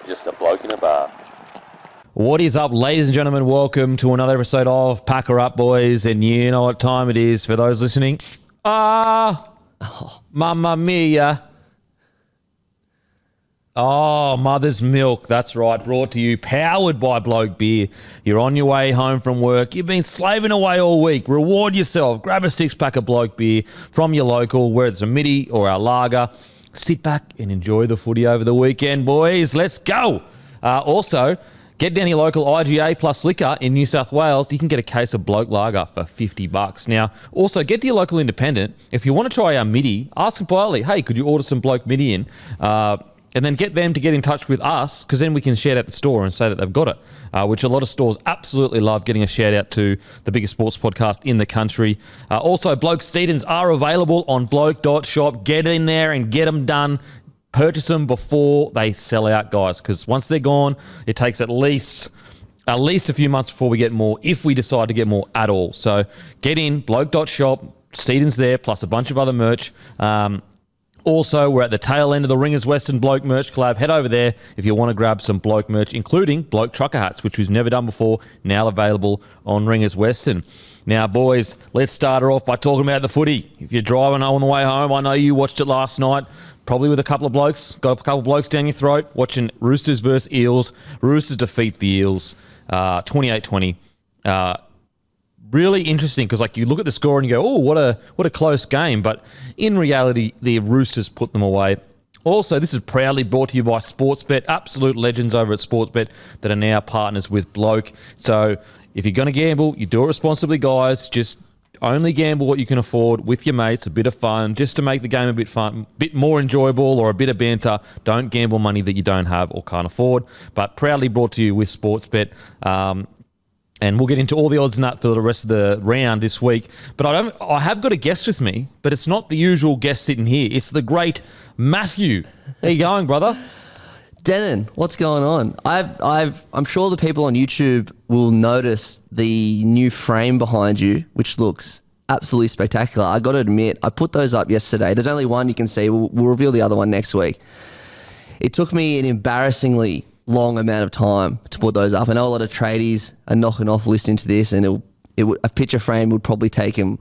just a bloke in a bar. What is up, ladies and gentlemen? Welcome to another episode of Pack Her Up, boys. And you know what time it is for those listening. Mamma mia. Oh, Mother's Milk. That's right. Brought to you, powered by Bloke Beer. You're on your way home from work. You've been slaving away all week. Reward yourself. Grab a six-pack of Bloke Beer from your local, whether it's a midi or a lager. Sit back and enjoy the footy over the weekend, boys. Let's go. Also, get down your local IGA plus liquor in New South Wales. You can get a case of Bloke Lager for $50. Now, also, get to your local independent. If you want to try our midi, ask them politely, hey, could you order some Bloke midi in? And then get them to get in touch with us, because then we can shout out the store and say that they've got it, which a lot of stores absolutely love, getting a shout out to the biggest sports podcast in the country. Also, Bloke Steedens are available on bloke.shop. Get in there and get them done. Purchase them before they sell out, guys, because once they're gone, it takes at least a few months before we get more, if we decide to get more at all. So get in, bloke.shop, Steedens there, plus a bunch of other merch. Also, we're at the tail end of the Ringers Western Bloke merch collab. Head over there if you want to grab some Bloke merch, including Bloke trucker hats, which we've never done before, now available on Ringers Western. Now, boys, let's start her off by talking about the footy. If you're driving on the way home, I know you watched it last night, probably with a couple of blokes. Got a couple of blokes down your throat watching Roosters versus Eels. Roosters defeat the Eels 28-20. Really interesting, because like you look at the score and you go, oh, what a close game. But in reality, the Roosters put them away. Also, this is proudly brought to you by Sportsbet, absolute legends over at Sportsbet that are now partners with Bloke. So if you're going to gamble, you do it responsibly, guys. Just only gamble what you can afford with your mates, a bit of fun, just to make the game a bit fun, a bit more enjoyable, or a bit of banter. Don't gamble money that you don't have or can't afford. But proudly brought to you with Sportsbet. And we'll get into all the odds and that for the rest of the round this week. But I have got a guest with me, but it's not the usual guest sitting here. It's the great Matthew. How you going, brother? Denon, what's going on? I'm sure the people on YouTube will notice the new frame behind you, which looks absolutely spectacular. I got to admit, I put those up yesterday. There's only one you can see. We'll reveal the other one next week. It took me an embarrassingly long amount of time to put those up. I know a lot of tradies are knocking off listening to this, and a picture frame would probably take him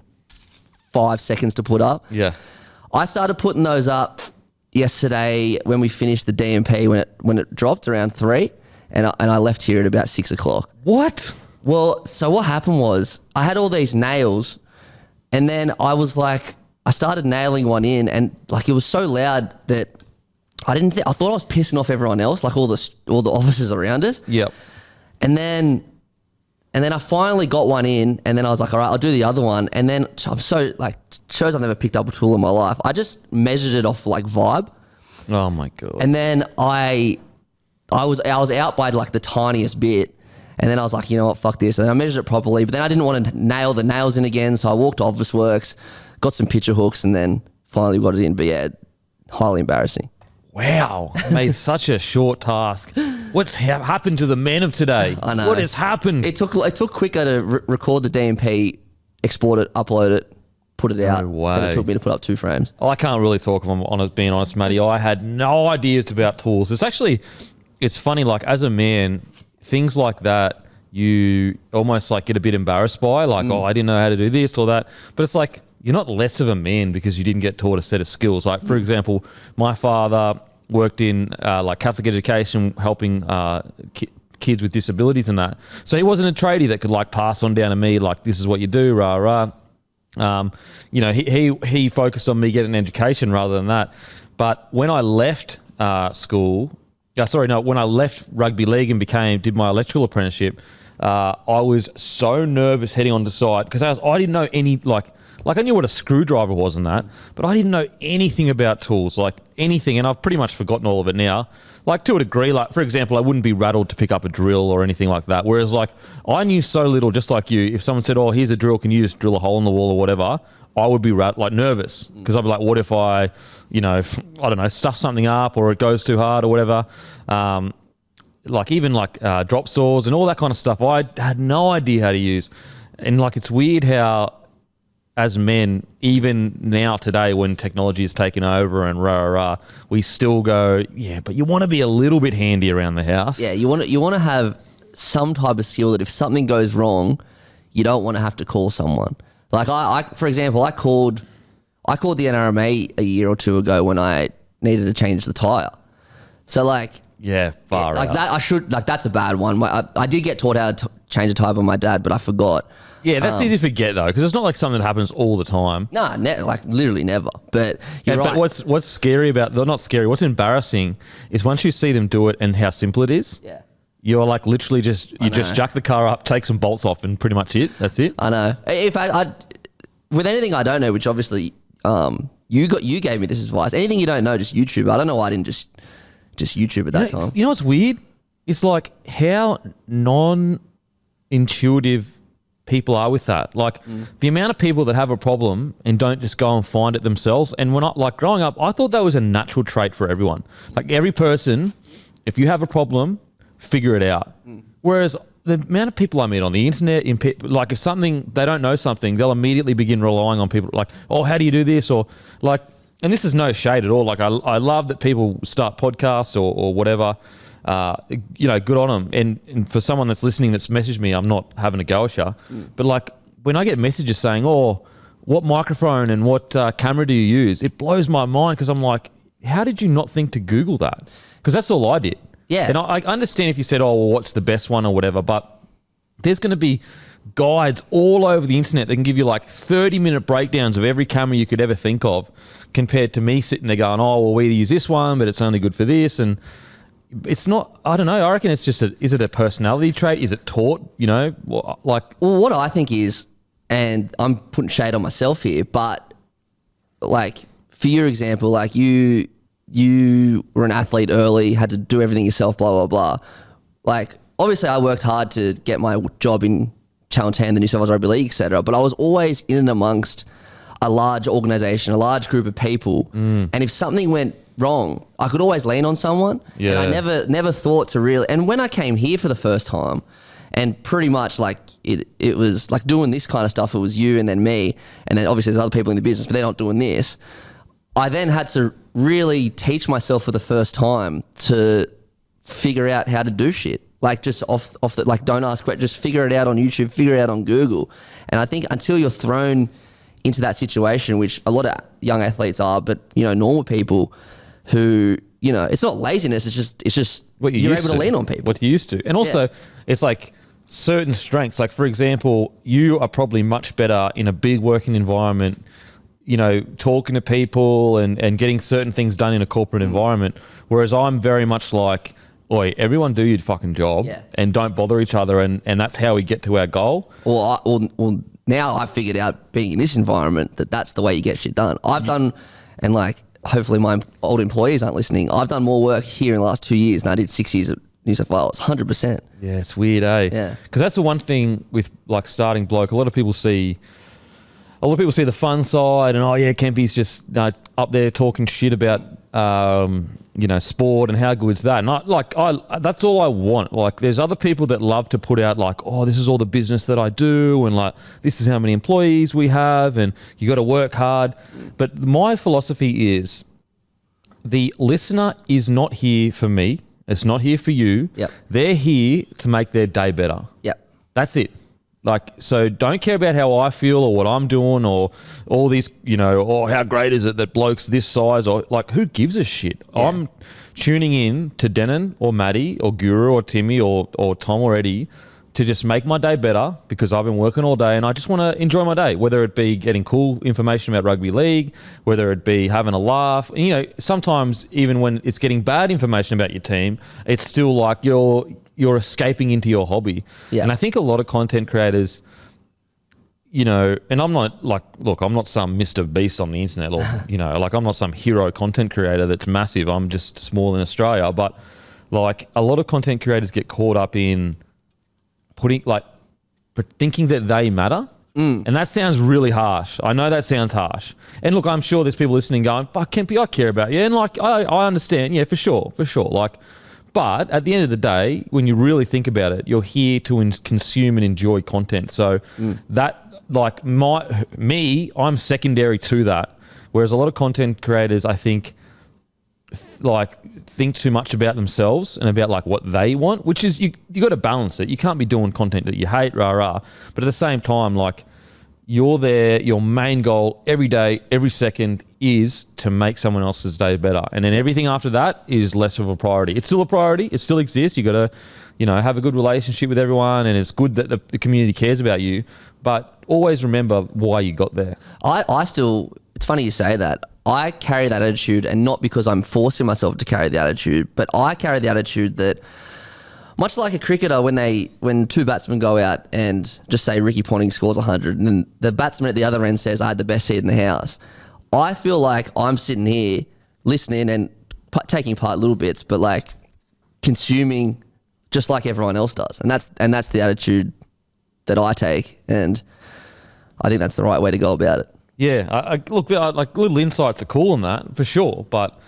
5 seconds to put up. Yeah. I started putting those up yesterday when we finished the DMP, when it dropped around 3, and I left here at about 6 o'clock. What? Well, so what happened was I had all these nails, and then I started nailing one in, and like it was so loud that I thought I was pissing off everyone else, like all the officers around us. Yep. And then I finally got one in, and then I was like, all right, I'll do the other one. And then I'm so like, shows I've never picked up a tool in my life. I just measured it off like vibe. Oh my God. And then I was out by like the tiniest bit. And then I was like, you know what, fuck this. And I measured it properly, but then I didn't want to nail the nails in again. So I walked to Office Works, got some picture hooks, and then finally got it in. But yeah, highly embarrassing. Wow, made such a short task. What's happened to the men of today? I know. What has happened? It took quicker to record the DMP, export it, upload it, put it out. No way. Than it took me to put up 2 frames. I can't really talk, if I'm honest, being honest, Matty. I had no ideas about tools. It's funny, like as a man, things like that, you almost like get a bit embarrassed by, like, oh, I didn't know how to do this or that. But it's like, you're not less of a man because you didn't get taught a set of skills. Like, for example, my father worked in like Catholic education, helping kids with disabilities and that. So he wasn't a tradie that could like pass on down to me, like, this is what you do, rah, rah. You know, he focused on me getting an education rather than that. But when I left when I left rugby league and did my electrical apprenticeship, I was so nervous heading onto site because I didn't know any, like I knew what a screwdriver was and that, but I didn't know anything about tools, like anything, and I've pretty much forgotten all of it now. Like to a degree, like for example, I wouldn't be rattled to pick up a drill or anything like that, whereas like I knew so little, just like you. If someone said, oh, here's a drill, can you just drill a hole in the wall or whatever, I would be nervous because I'd be like, what if I don't know, stuff something up or it goes too hard or whatever. Drop saws and all that kind of stuff, I had no idea how to use. And like, it's weird how as men, even now today when technology is taking over and we still go, yeah, but you want to be a little bit handy around the house. Yeah, you want to have some type of skill that if something goes wrong, you don't want to have to call someone. Like I for example, I called the NRMA a year or two ago when I needed to change the tire. So like, yeah, far like out. that. That's a bad one. I did get taught how to change a tire by my dad, but I forgot. Yeah, that's easy to forget though, because it's not like something that happens all the time. Nah, like literally never. But you're right. But what's scary about, they're not scary, what's embarrassing is once you see them do it and how simple it is, yeah, you're like literally just jack the car up, take some bolts off and pretty much it. That's it. I know. If I with anything I don't know, which obviously you gave me this advice. Anything you don't know, just YouTube. I don't know why I didn't just YouTube at that time. You know what's weird? It's like how non-intuitive people are with that. Like the amount of people that have a problem and don't just go and find it themselves. And when like growing up, I thought that was a natural trait for everyone. Like every person, if you have a problem, figure it out. Whereas the amount of people I meet on the internet, like if they don't know something, they'll immediately begin relying on people like, oh, how do you do this? Or like, and this is no shade at all. Like I love that people start podcasts or whatever. Good on them. And for someone that's listening that's messaged me, I'm not having a go at you. But like when I get messages saying, oh, what microphone and what camera do you use? It blows my mind because I'm like, how did you not think to Google that? Because that's all I did. Yeah. And I understand if you said, oh, well, what's the best one or whatever, but there's going to be guides all over the internet that can give you like 30-minute breakdowns of every camera you could ever think of compared to me sitting there going, oh, well, we use this one, but it's only good for this. And it's not, I don't know. I reckon it's just is it a personality trait? Is it taught? Well, what I think is, and I'm putting shade on myself here, but like for your example, like you were an athlete early, had to do everything yourself, blah, blah, blah. Like obviously I worked hard to get my job in Channel 10, the New South Wales Rugby League, etc. But I was always in and amongst a large organisation, a large group of people. And if something went wrong, I could always lean on someone. Yeah. And I never thought to really, and when I came here for the first time, and pretty much like it was like doing this kind of stuff, it was you and then me, and then obviously there's other people in the business, but they're not doing this. I then had to really teach myself for the first time to figure out how to do shit. Like just off the, like don't ask questions, just figure it out on YouTube, figure it out on Google. And I think until you're thrown into that situation, which a lot of young athletes are, but normal people who, it's not laziness, it's just what you're able to lean on people. What you used to. And also it's like certain strengths. Like for example, you are probably much better in a big working environment, talking to people and getting certain things done in a corporate environment. Whereas I'm very much like, oi, everyone do your fucking job and don't bother each other. And that's how we get to our goal. Well, now I've figured out being in this environment that's the way you get shit done. I've done, and like, hopefully my old employees aren't listening, I've done more work here in the last 2 years than I did 6 years at New South Wales, 100%. Yeah, it's weird, eh? Yeah. Because that's the one thing with like starting bloke. A lot of people see the fun side and, oh yeah, Kempy's just up there talking shit about, sport and how good's that. And that's all I want. Like there's other people that love to put out like, oh, this is all the business that I do and like, this is how many employees we have and you got to work hard. But my philosophy is the listener is not here for me. It's not here for you. Yep. They're here to make their day better. Yep. That's it. Like, so don't care about how I feel or what I'm doing or all these, or how great is it that blokes this size or like, who gives a shit? Yeah. I'm tuning in to Denon or Matty or Guru or Timmy or Tom or Eddie to just make my day better because I've been working all day and I just want to enjoy my day, whether it be getting cool information about rugby league, whether it be having a laugh. Sometimes even when it's getting bad information about your team, it's still like you're escaping into your hobby. Yeah. And I think a lot of content creators, and I'm not like, look, I'm not some Mr. Beast on the internet or, like I'm not some hero content creator that's massive. I'm just small in Australia. But like a lot of content creators get caught up in thinking that they matter. And that sounds really harsh. I know that sounds harsh. And look, I'm sure there's people listening going, fuck Kempy, I care about you. And like, I understand. Yeah, for sure. Like, but at the end of the day, when you really think about it, you're here to consume and enjoy content. So that like I'm secondary to that. Whereas a lot of content creators, I think, think too much about themselves and about like what they want, which is you got to balance it. You can't be doing content that you hate, rah. But at the same time, like you're there, your main goal every day, every second is to make someone else's day better. And then everything after that is less of a priority. It's still a priority. It still exists. You got to, have a good relationship with everyone, and it's good that the community cares about you. But always remember why you got there. It's funny you say that. I carry that attitude, and not because I'm forcing myself to carry the attitude, but I carry the attitude that much like a cricketer, when two batsmen go out and just say Ricky Ponting scores 100, and then the batsman at the other end says, I had the best seat in the house. I feel like I'm sitting here listening and taking part little bits, but like consuming just like everyone else does. And that's the attitude that I take. And I think that's the right way to go about it. Yeah, look, like little insights are cool on that for sure, but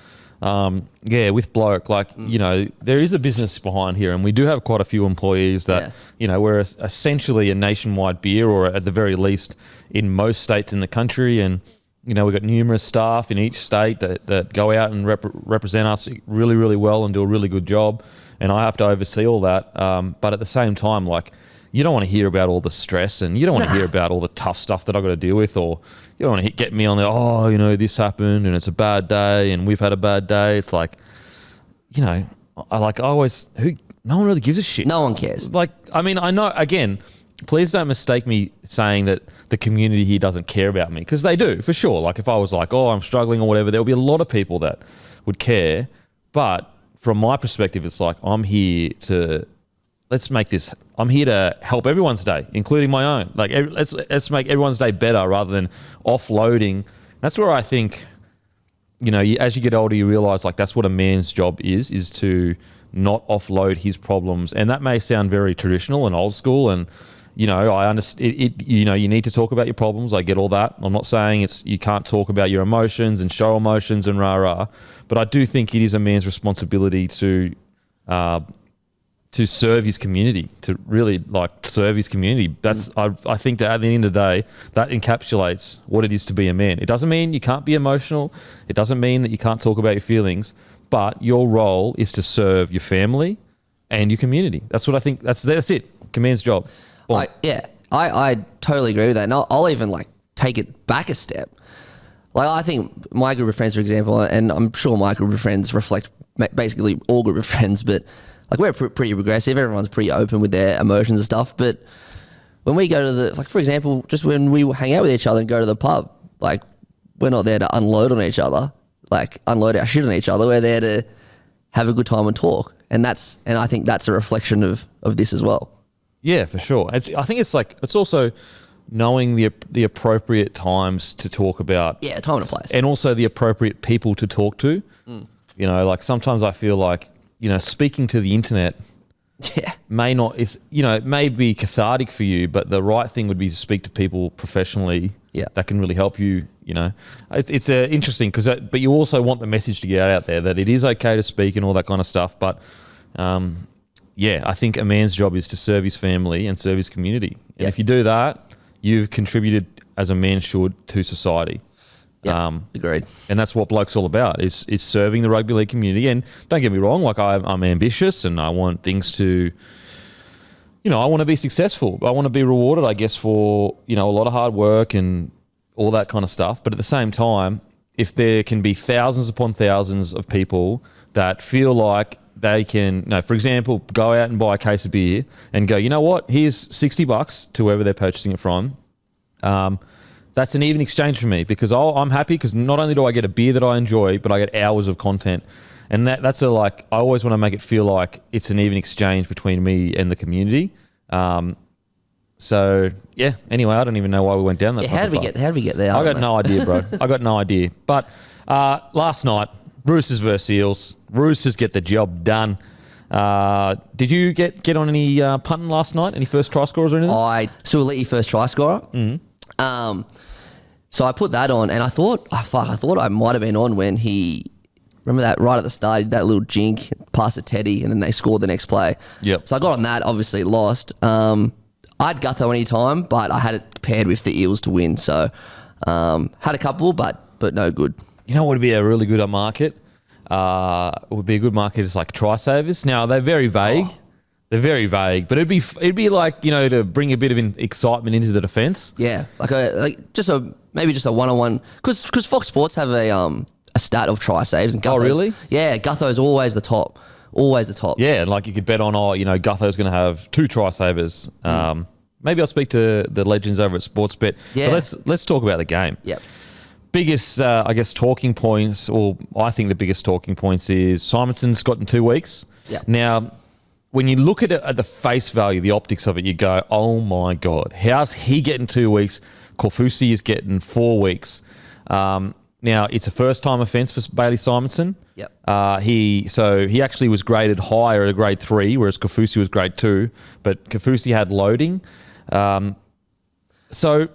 with Bloke, there is a business behind here, and we do have quite a few employees that we're essentially a nationwide beer, or at the very least in most states in the country, and we've got numerous staff in each state that go out and represent us really, really well and do a really good job, and I have to oversee all that. But at the same time, like, you don't want to hear about all the stress, and you don't want to hear about all the tough stuff that I've got to deal with, or you don't want to get me on there, this happened and it's a bad day and we've had a bad day. It's like, no one really gives a shit. No one cares. Like, I mean, I know, again, please don't mistake me saying that the community here doesn't care about me, because they do, for sure. Like, if I was like, I'm struggling or whatever, there would be a lot of people that would care. But from my perspective, it's like, I'm here to help everyone's day, including my own. Like, let's make everyone's day better rather than offloading. That's where I think, as you get older, you realize like that's what a man's job is to not offload his problems. And that may sound very traditional and old school. And, I understand it, you need to talk about your problems. I get all that. I'm not saying you can't talk about your emotions and show emotions and rah. But I do think it is a man's responsibility to serve his community, to really serve his community. That's I think that at the end of the day, that encapsulates what it is to be a man. It doesn't mean you can't be emotional. It doesn't mean that you can't talk about your feelings, but your role is to serve your family and your community. That's what I think. That's it. Man's job. I totally agree with that. And I'll even take it back a step. Like, I think my group of friends, for example, and I'm sure my group of friends reflect basically all group of friends, but we're pretty progressive. Everyone's pretty open with their emotions and stuff. But when we go to for example, just when we hang out with each other and go to the pub, we're not there to unload on each other, unload our shit on each other. We're there to have a good time and talk. And I think that's a reflection of this as well. Yeah, for sure. I think it's also knowing the appropriate times to talk about. Yeah, time and place. And also the appropriate people to talk to. Sometimes I feel like, speaking to the internet may not, it may be cathartic for you, but the right thing would be to speak to people professionally that can really help you. It's interesting but you also want the message to get out there that it is okay to speak and all that kind of stuff. But I think a man's job is to serve his family and serve his community. And if you do that, you've contributed as a man should to society. Agreed. And that's what Bloke's all about, is serving the rugby league community. And don't get me wrong, I'm ambitious and I want things to, I want to be successful. I want to be rewarded, I guess, for, a lot of hard work and all that kind of stuff. But at the same time, if there can be thousands upon thousands of people that feel like they can, for example, go out and buy a case of beer and go, you know what, here's $60 to whoever they're purchasing it from. That's an even exchange for me, because I'm happy because not only do I get a beer that I enjoy, but I get hours of content. And that's I always want to make it feel like it's an even exchange between me and the community. Anyway, I don't even know why we went down that. How did we get there? I got no idea, bro. I got no idea. But last night, Roosters versus Eels. Roosters get the job done. Did you get on any punting last night? Any first try scorers or anything? I saw Leahy first try scorer. So I put that on, and I thought I might have been on when remember that right at the start, that little jink, pass to Teddy, and then they scored the next play. Yep. So I got on that, obviously lost. I'd Gutho any time, but I had it paired with the Eels to win. So had a couple, but no good. You know what would be a really good market? Would be a good market is like try savers. Now they're very vague. Oh. They're very vague, but it'd be like, you know, to bring a bit of excitement into the defence. Yeah, maybe just a one-on-one, because Fox Sports have a stat of try saves. And Gutho's, really? Yeah, Gutho's always the top. Always the top. Yeah, like you could bet on, Gutho's going to have 2 try savers. Maybe I'll speak to the legends over at Sportsbet. Yeah. But let's talk about the game. Yep. Biggest, I guess, talking points, or I think the biggest talking points is Simonson's got in 2 weeks. Yeah. Now, when you look at it at the face value, the optics of it, you go, oh my God, how's he getting 2 weeks? Korfusi is getting 4 weeks. Now, it's a first-time offence for Bailey Simonson. Yep. He actually was graded higher at a grade 3, whereas Korfusi was grade 2, but Korfusi had loading. So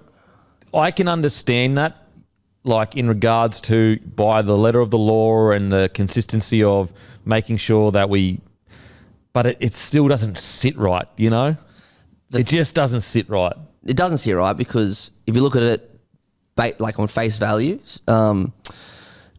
I can understand that, like in regards to by the letter of the law and the consistency of making sure that but it still doesn't sit right, you know? It just doesn't sit right. It doesn't sit right because if you look at it like on face value,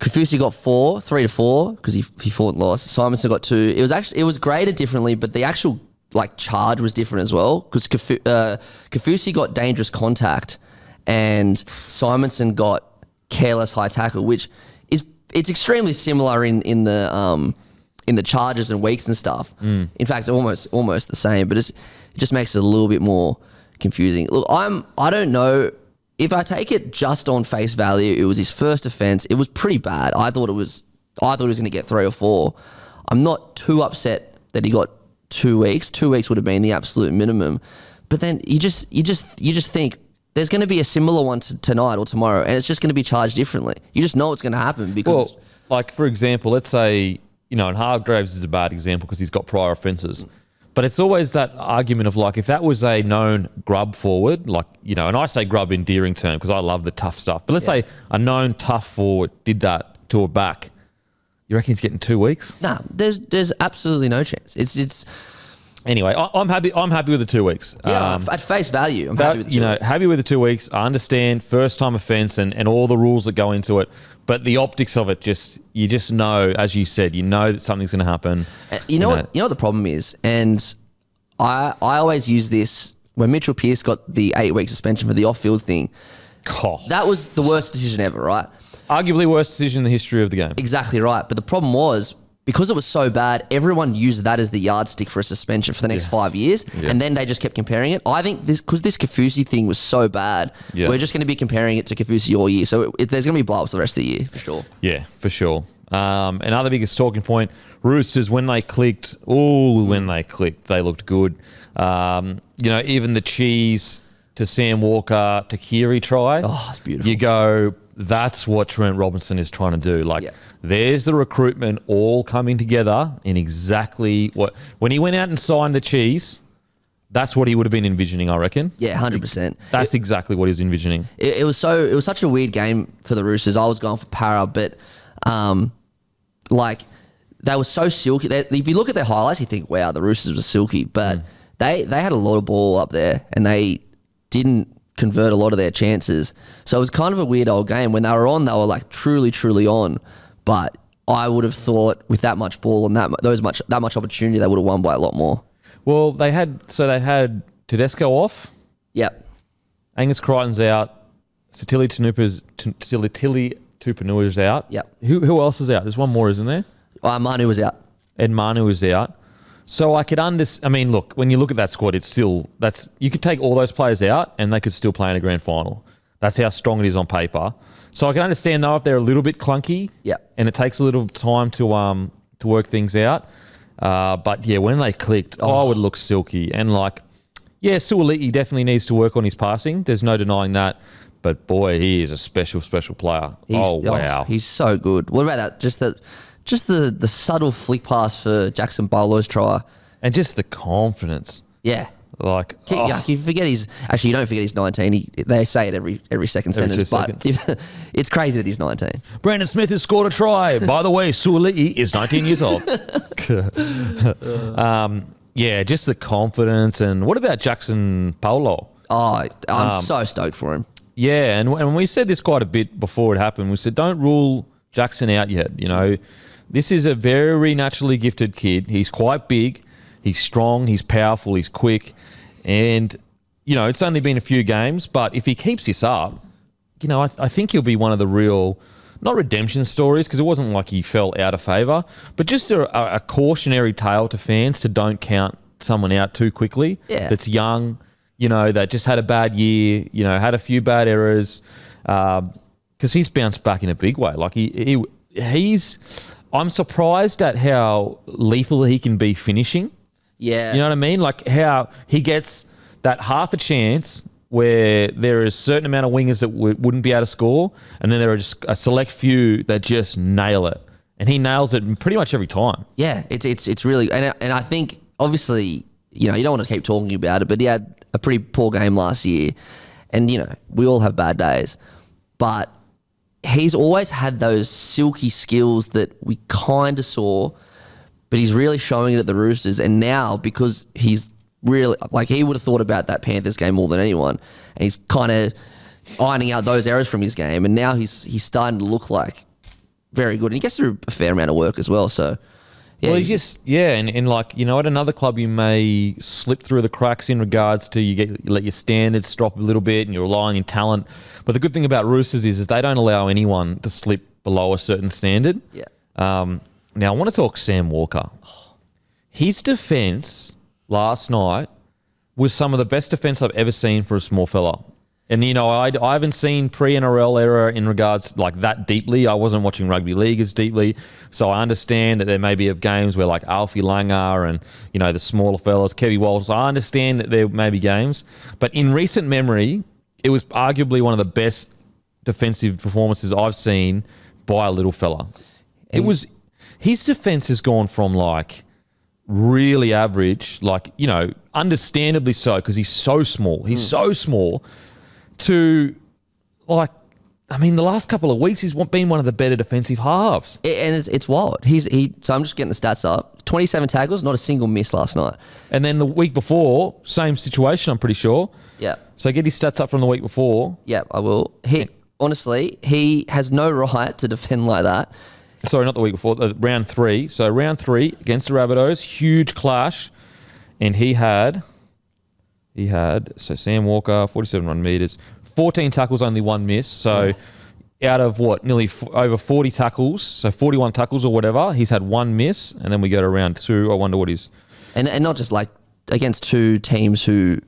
Korfusi got 3 to 4 because he fought and lost. Simonson got 2. It was graded differently, but the actual like charge was different as well because Korfusi got dangerous contact and Simonson got careless high tackle, which it's extremely similar in the charges and weeks and stuff. In fact, almost the same, but it just makes it a little bit more confusing. Look, I don't know if I take it just on face value. It was his first offence. It was pretty bad. I thought it was going to get 3 or 4. I'm not too upset that he got 2 weeks. 2 weeks would have been the absolute minimum. But then you just think there's going to be a similar one tonight or tomorrow, and it's just going to be charged differently. You just know it's going to happen because. Well, like for example, let's say, and Hargraves is a bad example because he's got prior offences. But it's always that argument of like, if that was a known grub forward, like, and I say grub in endearing term because I love the tough stuff. But let's say a known tough forward did that to a back. You reckon he's getting 2 weeks? Nah, there's absolutely no chance. It's Anyway, I'm happy with the 2 weeks. Yeah, at face value, I'm happy with the 2 weeks. Happy with the 2 weeks. I understand first time offence and all the rules that go into it. But the optics of it, you just know, as you said, you know that something's going to happen. You know what the problem is, and I always use this when Mitchell Pearce got the 8-week suspension for the off-field thing. Oh. That was the worst decision ever, right? Arguably worst decision in the history of the game. Exactly right. But the problem was, because it was so bad, everyone used that as the yardstick for a suspension for the next 5 years, and then they just kept comparing it. I think because this Korfusi thing was so bad, we're just going to be comparing it to Korfusi all year. So there's going to be blow-ups the rest of the year, for sure. Yeah, for sure. Another biggest talking point, Roosters, when they clicked, they looked good. Even the cheese to Sam Walker to Keary try. Oh, it's beautiful. You go, that's what Trent Robinson is trying to do. There's the recruitment all coming together in exactly what... When he went out and signed the cheese, that's what he would have been envisioning, I reckon. Yeah, 100%. That's exactly what he was envisioning. It was such a weird game for the Roosters. I was going for Para, but they were so silky. If you look at their highlights, you think, wow, the Roosters were silky. But they had a lot of ball up there and they didn't convert a lot of their chances. So it was kind of a weird old game. When they were on, they were like truly, truly on. But I would have thought with that much ball and that much opportunity, they would have won by a lot more. Well, they had Tedesco off. Yep. Angus Crichton's out. Satili Tupanua's out. Yep. Who else is out? There's one more, isn't there? Manu was out. Ed Manu was out. So I could understand. I mean, look, when you look at that squad, it's still you could take all those players out and they could still play in a grand final. That's how strong it is on paper. So I can understand though if they're a little bit clunky. And it takes a little time to work things out. But yeah, when they clicked, I would look silky and Suoliti definitely needs to work on his passing. There's no denying that. But boy, he is a special, special player. Wow, he's so good. What about that? Just the subtle flick pass for Jackson Barlow's try. And just the confidence. Yeah. You forget you don't forget he's 19. They say it every second sentence, but it's crazy that he's 19. Brandon Smith has scored a try. By the way, Suoliti is 19 years old. Oh. Just the confidence. And what about Jackson Paulo? I'm so stoked for him. Yeah, and we said this quite a bit before it happened. We said, don't rule Jackson out yet. You know, this is a very naturally gifted kid. He's quite big. He's strong. He's powerful. He's quick. And, you know, it's only been a few games, but if he keeps this up, you know, I think he'll be one of the real, not redemption stories, because it wasn't like he fell out of favour, but just a cautionary tale to fans to don't count someone out too quickly. Yeah. That's young, you know, that just had a bad year, you know, had a few bad errors, because he's bounced back in a big way. Like he's, I'm surprised at how lethal he can be finishing. Yeah. You know what I mean? Like how he gets that half a chance where there is a certain amount of wingers that wouldn't be able to score, and then there are just a select few that just nail it. And he nails it pretty much every time. Yeah, it's really, and I think obviously, you know, you don't want to keep talking about it, but he had a pretty poor game last year, and you know, we all have bad days, but he's always had those silky skills that we kind of saw, but he's really showing it at the Roosters, and now because he's really, like, he would have thought about that Panthers game more than anyone, and he's kind of ironing out those errors from his game, and now he's starting to look like very good, and he gets through a fair amount of work as well. So, yeah, well, and like, you know, at another club you may slip through the cracks in regards to you let your standards drop a little bit, and you rely on your talent. But the good thing about Roosters is they don't allow anyone to slip below a certain standard. Yeah. Now I want to talk Sam Walker. His defence last night was some of the best defence I've ever seen for a small fella. And, you know, I haven't seen pre-NRL era in regards like that deeply. I wasn't watching rugby league as deeply. So I understand that there may be of games where like Alfie Langer and, you know, the smaller fellas, Kevy Walters, I understand that there may be games. But in recent memory, it was arguably one of the best defensive performances I've seen by a little fella. His defence has gone from like really average, like, you know, understandably so, because he's so small. He's so small. To, like, I mean, the last couple of weeks he's been one of the better defensive halves. And it's wild. So I'm just getting the stats up. 27 tackles, not a single miss last night. And then the week before, same situation, I'm pretty sure. Yeah. So get his stats up from the week before. Yeah, I will. Honestly, he has no right to defend like that. Sorry, not the week before, round 3. So round 3 against the Rabbitohs, huge clash. And he had, so Sam Walker, 47 run meters, 14 tackles, only one miss. So out of nearly over 40 tackles, so 41 tackles or whatever, he's had one miss. And then we go to round 2. I wonder what he's... And not just like against two teams who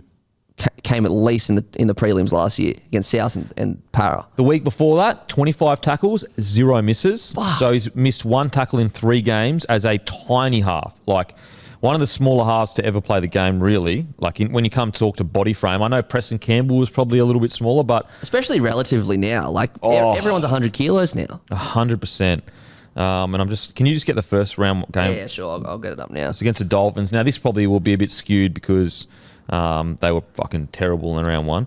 came at least in the prelims last year, against South and Para. The week before that, 25 tackles, 0 misses. Wow. So he's missed one tackle in 3 games as a tiny half. Like... one of the smaller halves to ever play the game, really. Like when you come talk to body frame, I know Preston Campbell was probably a little bit smaller, but... especially relatively now. Like everyone's 100 kilos now. 100%. And I'm just... can you just get the first round game? Yeah, sure. I'll get it up now. It's against the Dolphins. Now, this probably will be a bit skewed because they were fucking terrible in round 1.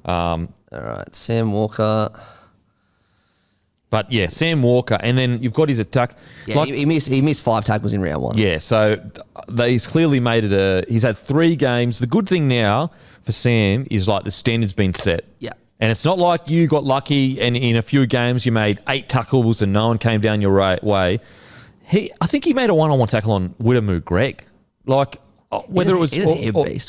All right, Sam Walker... but yeah, Sam Walker, and then you've got his attack. Yeah, like, he missed 5 tackles in round 1. Yeah, so he's clearly made it he's had 3 games. The good thing now for Sam is like the standard's been set. Yeah. And it's not like you got lucky and in a few games you made 8 tackles and no one came down your way. I think he made a one-on-one tackle on Widemu Greg. Like, whether it was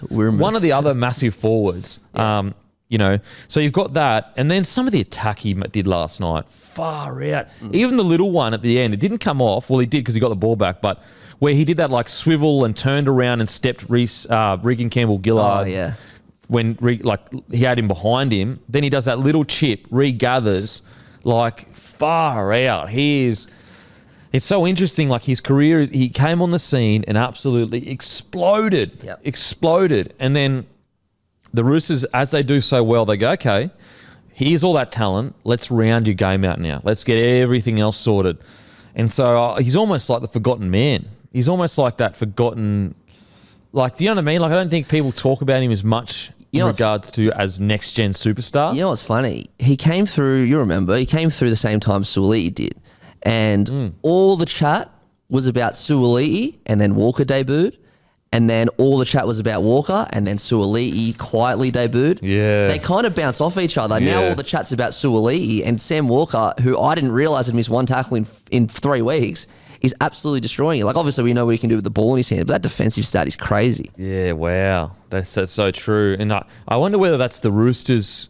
one of the other massive forwards. Yeah. You know, so you've got that, and then some of the attack he did last night, far out. Even the little one at the end, it didn't come off. Well, he did because he got the ball back, but where he did that like swivel and turned around and stepped Regan Campbell-Gillard. Oh, yeah. When he had him behind him, then he does that little chip, regathers, like far out. It's so interesting. Like his career, he came on the scene and absolutely exploded. Yep. Exploded, and then. The Roosters, as they do so well, they go, okay, here's all that talent. Let's round your game out now. Let's get everything else sorted. And so he's almost like the forgotten man. He's almost like that forgotten, like, do you know what I mean? Like, I don't think people talk about him as much in regards to as next-gen superstar. You know what's funny? He came through, you remember, he came through the same time Suoli'i did. And all the chat was about Suoli'i, and then Walker debuted. and then all the chat was about Walker, and then Suaalii quietly debuted. Yeah. They kind of bounce off each other. Now Yeah. all the chat's about Suaalii, and Sam Walker, who I didn't realise had missed one tackle in 3 weeks, is absolutely destroying it. Like, obviously, we know what he can do with the ball in his hand, but that defensive stat is crazy. Yeah, wow. That's so true. And I wonder whether that's the Roosters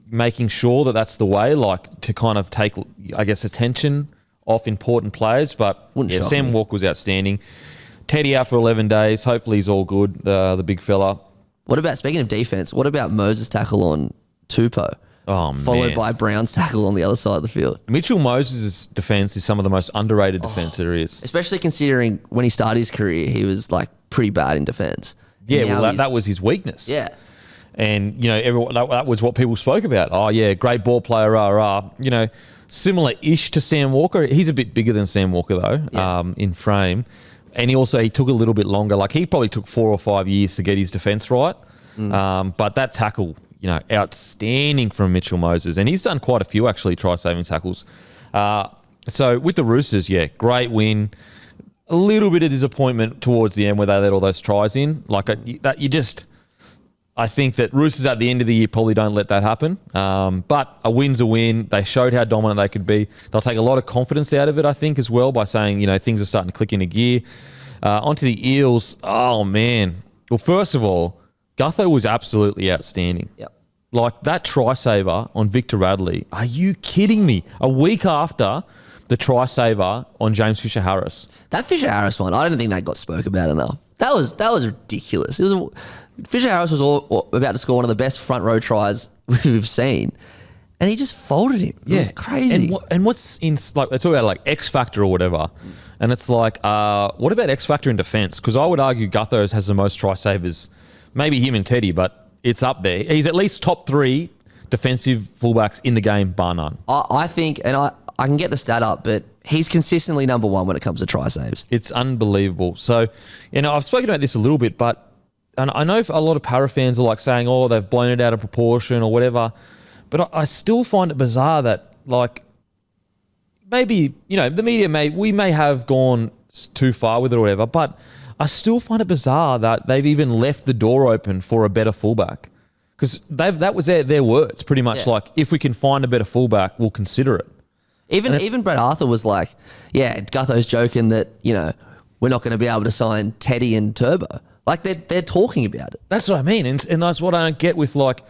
making sure that that's the way, like, to kind of take, I guess, attention off important players. But Wouldn't shock Sam me. Walker was outstanding. Teddy out for 11 days. Hopefully he's all good, the big fella. What about, speaking of defense, what about Moses' tackle on Tupou? Oh, Followed man. by Brown's tackle on the other side of the field. Mitchell Moses' defense is some of the most underrated defense there is. Especially considering when he started his career, he was like pretty bad in defense. Yeah, Now well, he's- that was his weakness. Yeah. And, everyone, that was what people spoke about. Oh, yeah, great ball player, rah. Similar-ish to Sam Walker. He's a bit bigger than Sam Walker, though, in frame. And he took a little bit longer. Like, he probably took 4 or 5 years to get his defence right. But that tackle, outstanding from Mitchell Moses. And he's done quite a few, actually, try-saving tackles. So, with the Roosters, yeah, great win. A little bit of disappointment towards the end where they let all those tries in. I think that Roosters at the end of the year probably don't let that happen. But a win's a win. They showed how dominant they could be. They'll take a lot of confidence out of it, I think, as well, by saying, things are starting to click into gear. Onto the Eels. Oh, man. Well, first of all, Gutho was absolutely outstanding. Yep. Like, that try saver on Victor Radley. Are you kidding me? A week after the try saver on James Fisher-Harris. That Fisher-Harris one, I don't think that got spoke about enough. That was ridiculous. Fisher-Harris was about to score one of the best front row tries we've seen, and he just folded him. It was crazy. And what's in, like, they talk about like X Factor or whatever, and it's like, what about X Factor in defence? Because I would argue Gutho has the most try savers, maybe him and Teddy, but it's up there. He's at least top 3 defensive fullbacks in the game, bar none. I think, and I can get the stat up, but he's consistently number 1 when it comes to try saves. It's unbelievable. So, I've spoken about this a little bit, but and I know a lot of para fans are like saying, oh, they've blown it out of proportion or whatever, but I still find it bizarre that, like, maybe, the media we may have gone too far with it or whatever, but I still find it bizarre that they've even left the door open for a better fullback. Because that was their words, pretty much, like, if we can find a better fullback, we'll consider it. Even Brett Arthur was like, yeah, Gutho's joking that, we're not going to be able to sign Teddy and Turbo. Like, they're talking about it. That's what I mean. And that's what I don't get with, like,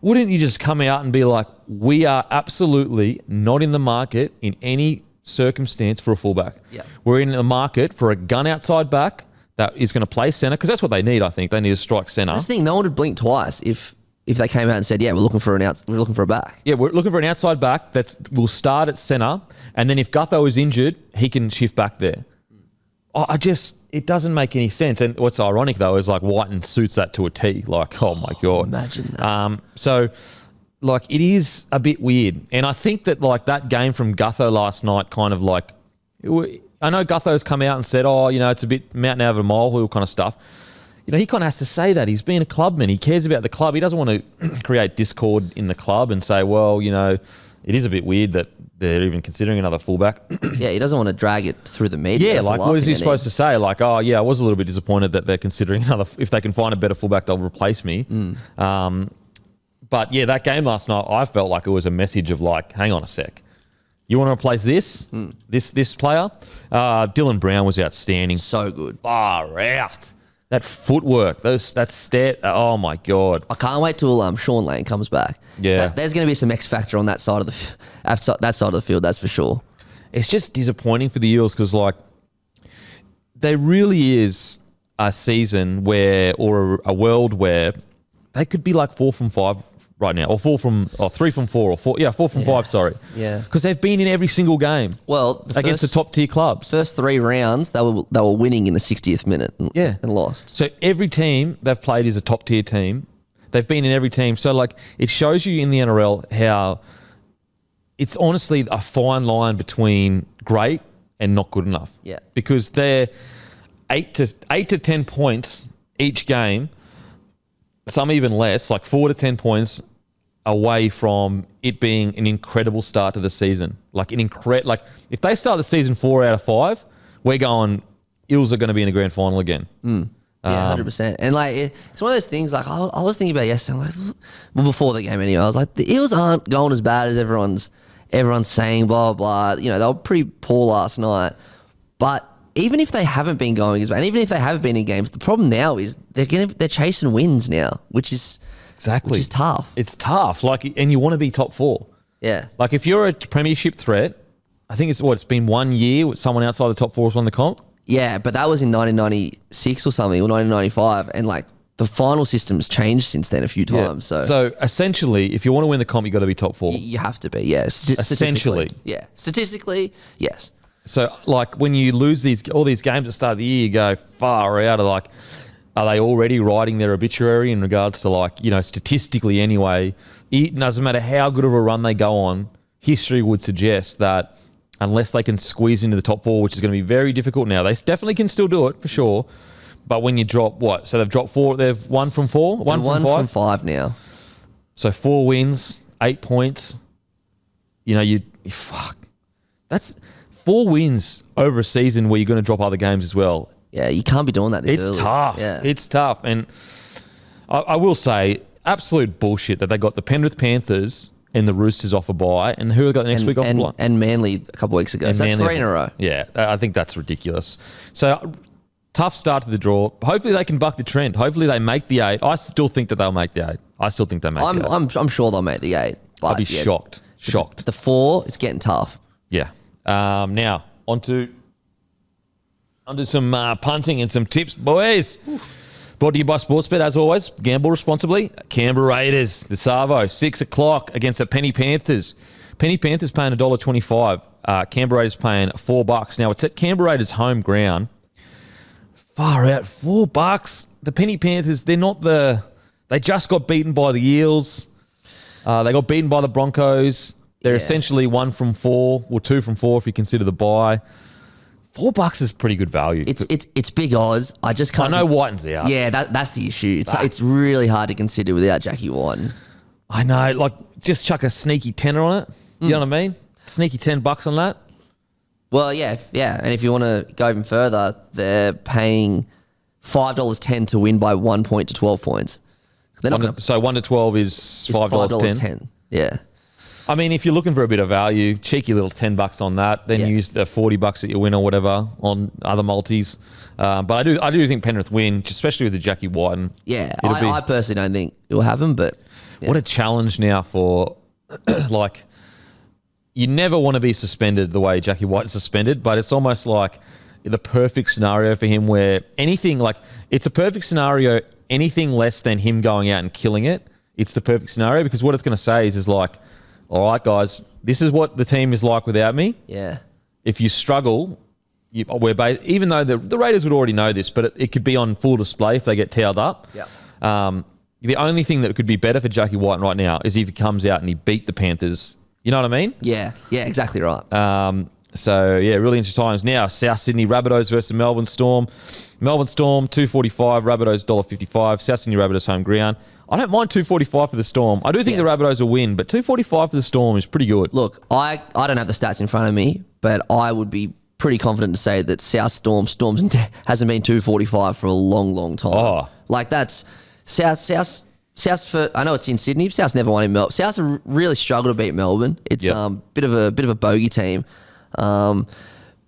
wouldn't you just come out and be like, we are absolutely not in the market in any circumstance for a fullback. Yeah. We're in the market for a gun outside back that is going to play centre, because that's what they need, I think. They need to strike centre. That's the thing, no one would blink twice if they came out and said, yeah, we're looking for a back. Yeah, we're looking for an outside back that will start at centre, and then if Gutho is injured, he can shift back there. It doesn't make any sense. And what's ironic, though, is like Whiten suits that to a T. Like, oh my God. Imagine that. So, like, it is a bit weird. And I think that, like, that game from Gutho last night kind of like, I know Gutho's come out and said, oh, it's a bit mountain out of a molehill kind of stuff. He kind of has to say that. He's being a clubman. He cares about the club. He doesn't want to create discord in the club and say, well, it is a bit weird that they're even considering another fullback. Yeah, he doesn't want to drag it through the media. Yeah, That's the like, last what is thing he they supposed need. to say? Like, oh, yeah, I was a little bit disappointed that they're considering another. If they can find a better fullback, they'll replace me. But, yeah, that game last night, I felt like it was a message of, like, hang on a sec. You want to replace this player? Dylan Brown was outstanding. So good. Far out. That footwork, that step. Oh, my God. I can't wait till Sean Lane comes back. Yeah. There's going to be some X factor on that side of the field, that's for sure. It's just disappointing for the Eels because, like, there really is a season or a world where they could be like 4 from 5 right now, or 3 from 4, or 4 from 5. Sorry, Yeah. because they've been in every single game. Well, against the top tier clubs. First 3 rounds, they were winning in the 60th minute and lost. So every team they've played is a top tier team. They've been in every team. So, like, it shows you in the NRL how it's honestly a fine line between great and not good enough. Yeah. Because they're 8 to 10 points each game, some even less, like 4 to 10 points away from it being an incredible start to the season. Like, if they start the season 4 out of 5, we're going, Eels are going to be in a grand final again. Yeah, 100%. And like, it's one of those things. Like, I was thinking about it yesterday. I'm like, well, before the game anyway, I was like, the Eels aren't going as bad as everyone's saying. Blah blah. You know, they were pretty poor last night. But even if they haven't been going as bad, and even if they have been in games, the problem now is they're chasing wins now, which is tough. It's tough. Like, and you want to be top 4. Yeah. Like, if you're a premiership threat, I think it's been 1 year with someone outside the top 4 has won the comp. Yeah, but that was in 1996 or something, or 1995, and like the final system's changed since then a few times. So essentially, if you want to win the comp, you got to be top 4. You have to be, yeah. Essentially, yeah. Statistically, yes. So like when you lose all these games at the start of the year, you go far out of like, are they already writing their obituary in regards to like, you know, statistically anyway? It doesn't matter how good of a run they go on. History would suggest that unless they can squeeze into the top 4, which is going to be very difficult now. They definitely can still do it, for sure. But when you drop what? So they've dropped 4. They've 1 from 4? 1 from 5 now. So 4 wins, 8 points. You know, fuck. That's 4 wins over a season where you're going to drop other games as well. Yeah, you can't be doing that this early. It's tough. Yeah. It's tough. And I will say, absolute bullshit that they got the Penrith Panthers and the Roosters off a bye, and who have got next week off a bye? And Manly a couple of weeks ago. So that's 3 in a row. Yeah, I think that's ridiculous. So tough start to the draw. Hopefully they can buck the trend. Hopefully they make the 8. I still think that they'll make the 8. I still think they make the 8. I'm sure they'll make the 8. But I'd be shocked. Shocked. The 4 is getting tough. Yeah. Now onto some punting and some tips, boys. Brought to you by Sportsbet, as always. Gamble responsibly. Canberra Raiders, the Savo, 6 o'clock against the Penny Panthers. Penny Panthers paying $1.25. Canberra Raiders paying $4. Now, it's at Canberra Raiders' home ground. Far out, $4. The Penny Panthers, they're not they just got beaten by the Eels. They got beaten by the Broncos. They're essentially 1 from 4, or 2 from 4 if you consider the bye. $4 is pretty good value. It's big odds. I just can't. I know Whiten's out. Yeah, that's the issue. It's really hard to consider without Jackie Whiten. I know. Like, just chuck a sneaky tenner on it. You know what I mean? Sneaky $10 on that. Well, yeah. And if you want to go even further, they're paying $5.10 to win by 1 point to 12 points. So 1 to 12 is $5.10. Yeah. I mean, if you're looking for a bit of value, cheeky little $10 on that, then use the $40 that you win or whatever on other multis. But I do think Penrith win, especially with the Jackie Whiten. Yeah, I personally don't think it will happen, but what a challenge now for like, you never want to be suspended the way Jackie White's suspended, but it's almost like the perfect scenario for him where it's a perfect scenario, anything less than him going out and killing it. It's the perfect scenario because what it's going to say is like, all right, guys, this is what the team is like without me. Yeah. If you struggle, even though the Raiders would already know this, but it could be on full display if they get tailed up. Yeah. The only thing that could be better for Jackie Whiten right now is if he comes out and he beat the Panthers. You know what I mean? Yeah. Yeah, exactly right. So, yeah, really interesting times. Now, South Sydney Rabbitohs versus Melbourne Storm. Melbourne Storm, $2.45. Rabbitohs, $1.55. South Sydney Rabbitohs home ground. I don't mind $2.45 for the Storm. I do think the Rabbitohs will win, but $2.45 for the Storm is pretty good. Look, I don't have the stats in front of me, but I would be pretty confident to say that South Storms hasn't been $2.45 for a long, long time. Oh. Like that's South for, I know it's in Sydney. South's never won in Melbourne. South's really struggled to beat Melbourne. It's bit of a bogey team.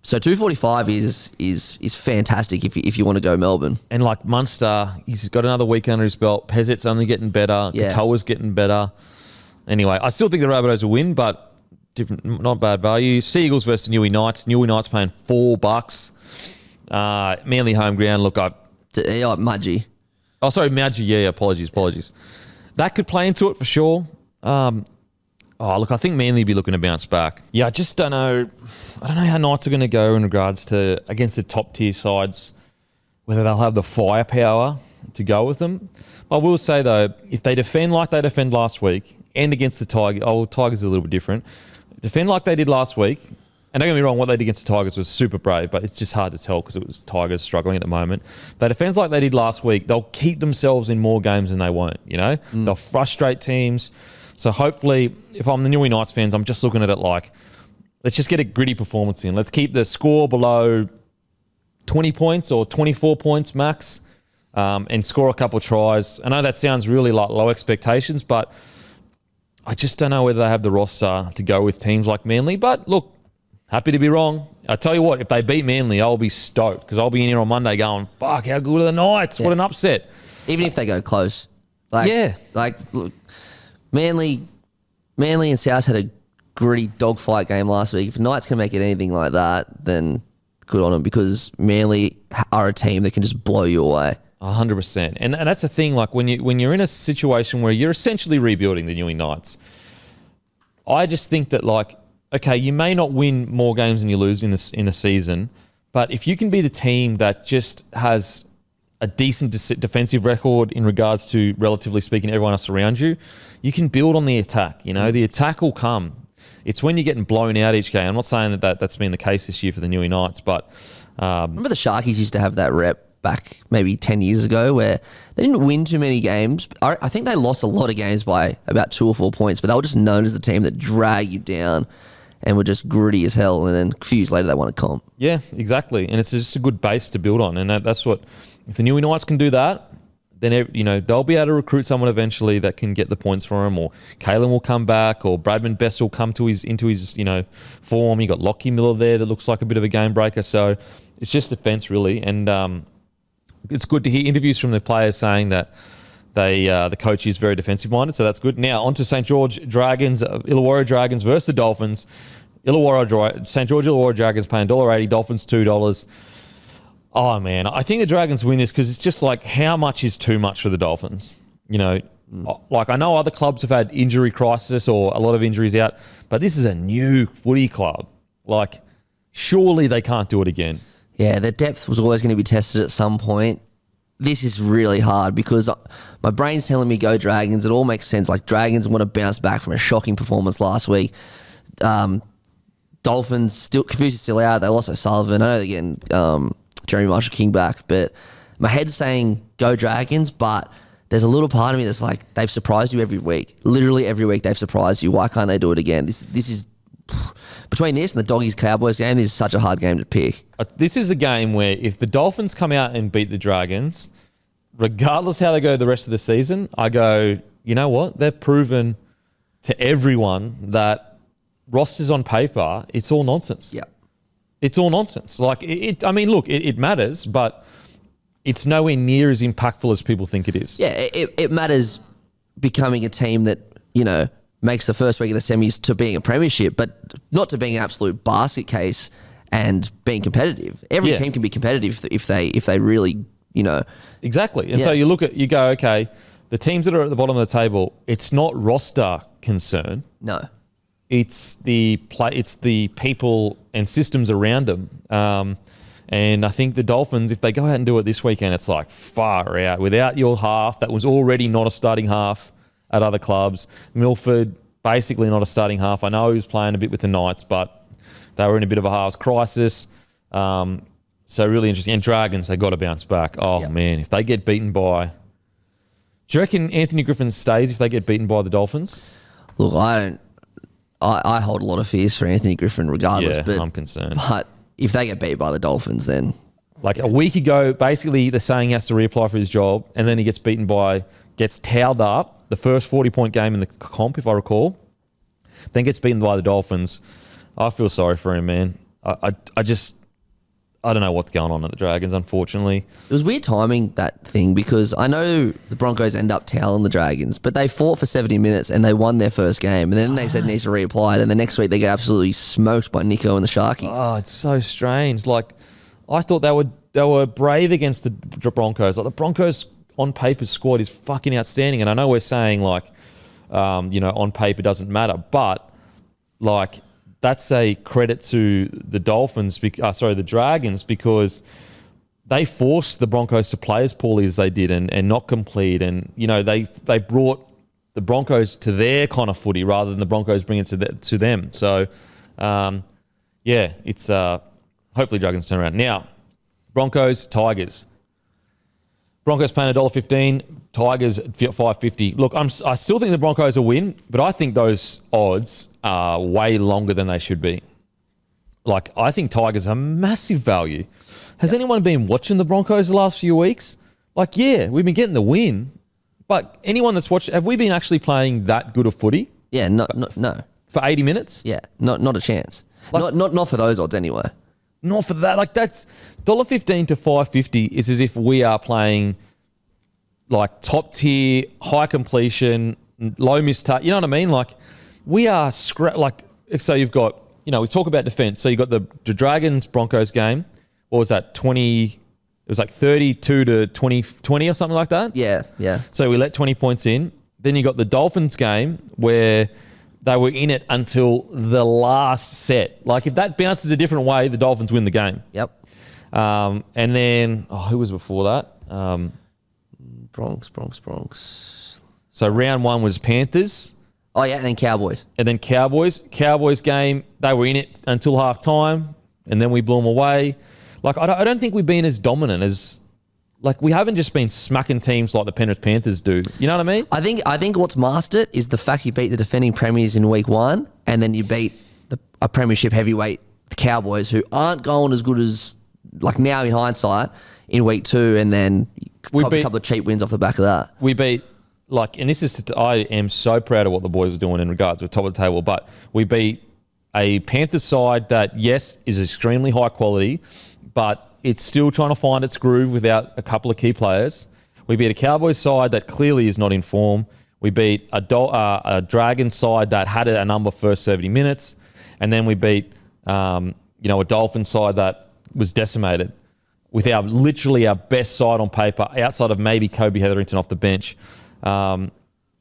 So $2.45 is fantastic if you want to go Melbourne. And like Munster, he's got another week under his belt. Pezet's only getting better. Yeah. Katoa's getting better. Anyway, I still think the Rabbitohs will win, but not bad value. Seagulls versus Newey Knights. Newey Knights paying $4. Manly home ground. Look, Mudgee. Oh, sorry, Mudgee. Yeah, apologies. That could play into it for sure. Look, I think Manly will be looking to bounce back. Yeah, I just don't know. I don't know how Knights are going to go in regards to against the top tier sides, whether they'll have the firepower to go with them. I will say, though, if they defend like they defended last week and against the Tigers, Tigers are a little bit different. Defend like they did last week, and don't get me wrong, what they did against the Tigers was super brave, but it's just hard to tell because it was Tigers struggling at the moment. If they defend like they did last week, they'll keep themselves in more games than they won't, you know? They'll frustrate teams. So hopefully, if I'm the Newey Knights fans, I'm just looking at it like, let's just get a gritty performance in. Let's keep the score below 20 points or 24 points max. and score a couple of tries. I know that sounds really like low expectations, but I just don't know whether they have the roster to go with teams like Manly. But look, happy to be wrong. I tell you what, if they beat Manly, I'll be stoked because I'll be in here on Monday going, fuck, how good are the Knights? Yeah. What an upset. Even if they go close. Look, Manly and South had a gritty dogfight game last week. If Knights can make it anything like that, then good on them because Manly are a team that can just blow you away. 100%. And that's the thing, like when you're in a situation where you're essentially rebuilding the Newey Knights, I just think that like, okay, you may not win more games than you lose in a season, but if you can be the team that just has a decent defensive record in regards to, relatively speaking, everyone else around you, you can build on the attack. You know, the attack will come. It's when you're getting blown out each game. I'm not saying that's been the case this year for the Newey Knights, but remember the Sharkies used to have that rep back maybe 10 years ago where they didn't win too many games. I think they lost a lot of games by about 2 or 4 points, but they were just known as the team that drag you down and were just gritty as hell. And then a few years later, they won a comp. Yeah, exactly. And it's just a good base to build on. And that's what, if the Newey Knights can do that, then they'll be able to recruit someone eventually that can get the points for him, or Kalen will come back, or Bradman Best will come into his form. You got Lockie Miller there that looks like a bit of a game breaker. So it's just defense really, and it's good to hear interviews from the players saying that the coach is very defensive minded. So that's good. Now on to St. George Dragons, Illawarra Dragons versus the Dolphins. St. George Illawarra Dragons paying $1.80, Dolphins $2. Oh, man, I think the Dragons win this because it's just like how much is too much for the Dolphins? Like I know other clubs have had injury crisis or a lot of injuries out, but this is a new footy club. Like, surely they can't do it again. Yeah, their depth was always going to be tested at some point. This is really hard because my brain's telling me go Dragons. It all makes sense. Like, Dragons want to bounce back from a shocking performance last week. Dolphins, Confucius still out. They lost O'Sullivan. I know they're getting Jeremy Marshall-King back, but my head's saying go Dragons, but there's a little part of me that's like, they've surprised you every week. Literally every week they've surprised you. Why can't they do it again? This is between this and the Doggies-Cowboys game, this is such a hard game to pick. This is a game where if the Dolphins come out and beat the Dragons, regardless how they go the rest of the season, I go, you know what? They've proven to everyone that rosters on paper, it's all nonsense. Yeah. It's all nonsense. Like, it matters, but it's nowhere near as impactful as people think it is. Yeah, it matters becoming a team that, makes the first week of the semis to being a premiership, but not to being an absolute basket case and being competitive. Every team can be competitive if they really, Exactly. And so you go, okay, the teams that are at the bottom of the table, it's not roster concern. No. It's the people and systems around them. And I think the Dolphins, if they go out and do it this weekend, it's like far out. Without your half, that was already not a starting half at other clubs. Milford, basically not a starting half. I know he was playing a bit with the Knights, but they were in a bit of a halves crisis. So really interesting. And Dragons, they got to bounce back. Oh, man, if they get beaten by... Do you reckon Anthony Griffin stays if they get beaten by the Dolphins? Look, I hold a lot of fears for Anthony Griffin regardless. Yeah, but I'm concerned. But if they get beat by the Dolphins, then... Like a week ago, basically they're saying he has to reapply for his job, and then he gets towed up the first 40-point game in the comp, if I recall, then gets beaten by the Dolphins. I feel sorry for him, man. I don't know what's going on at the Dragons, unfortunately. It was weird timing, that thing, because I know the Broncos end up toweling the Dragons, but they fought for 70 minutes and they won their first game. And then they said needs to reapply. Then the next week they get absolutely smoked by Nico and the Sharkies. Oh, it's so strange. Like, I thought they were brave against the Broncos. Like, the Broncos on paper squad is fucking outstanding. And I know we're saying like, on paper doesn't matter, but like, that's a credit to the the Dragons, because they forced the Broncos to play as poorly as they did and not complete. And, they brought the Broncos to their kind of footy rather than the Broncos bring it to them. So, it's hopefully Dragons turn around. Now, Broncos, Tigers. Broncos paying $1.15, Tigers $5.50. Look, I still think the Broncos will win, but I think those odds are way longer than they should be. Like, I think Tigers are massive value. Has anyone been watching the Broncos the last few weeks? Like, yeah, we've been getting the win, but anyone that's watched, have we been actually playing that good of footy Yeah, no. for 80 minutes? Yeah, not a chance. Like- Not for those odds anyway. Not for that. Like, that's $1.15 to $5.50 is as if we are playing like top tier, high completion, low miss touch. You know what I mean? Like, we are so you've got, we talk about defense. So you got the Dragons Broncos game. What was that? 20. It was like 32 to 20 or something like that. Yeah. So we let 20 points in. Then you got the Dolphins game where they were in it until the last set. Like, if that bounces a different way, the Dolphins win the game. Yep. And then, who was before that? Bronx. So round one was Panthers. Oh, yeah, and then Cowboys. And then Cowboys. Cowboys game, they were in it until half time, and then we blew them away. Like, I don't think we've been as dominant as... Like, we haven't just been smacking teams like the Penrith Panthers do. You know what I mean? I think what's masked it is the fact you beat the defending premiers in week one, and then you beat a premiership heavyweight, the Cowboys, who aren't going as good as, like, now in hindsight, in week two, and then a couple of cheap wins off the back of that. We beat, like, and this is, I am so proud of what the boys are doing in regards to top of the table, but we beat a Panthers side that, yes, is extremely high quality, but it's still trying to find its groove without a couple of key players. We beat a Cowboys side that clearly is not in form. We beat a Dragons side that had a number first 70 minutes. And then we beat, a Dolphins side that was decimated with literally our best side on paper, outside of maybe Kobe Hetherington off the bench.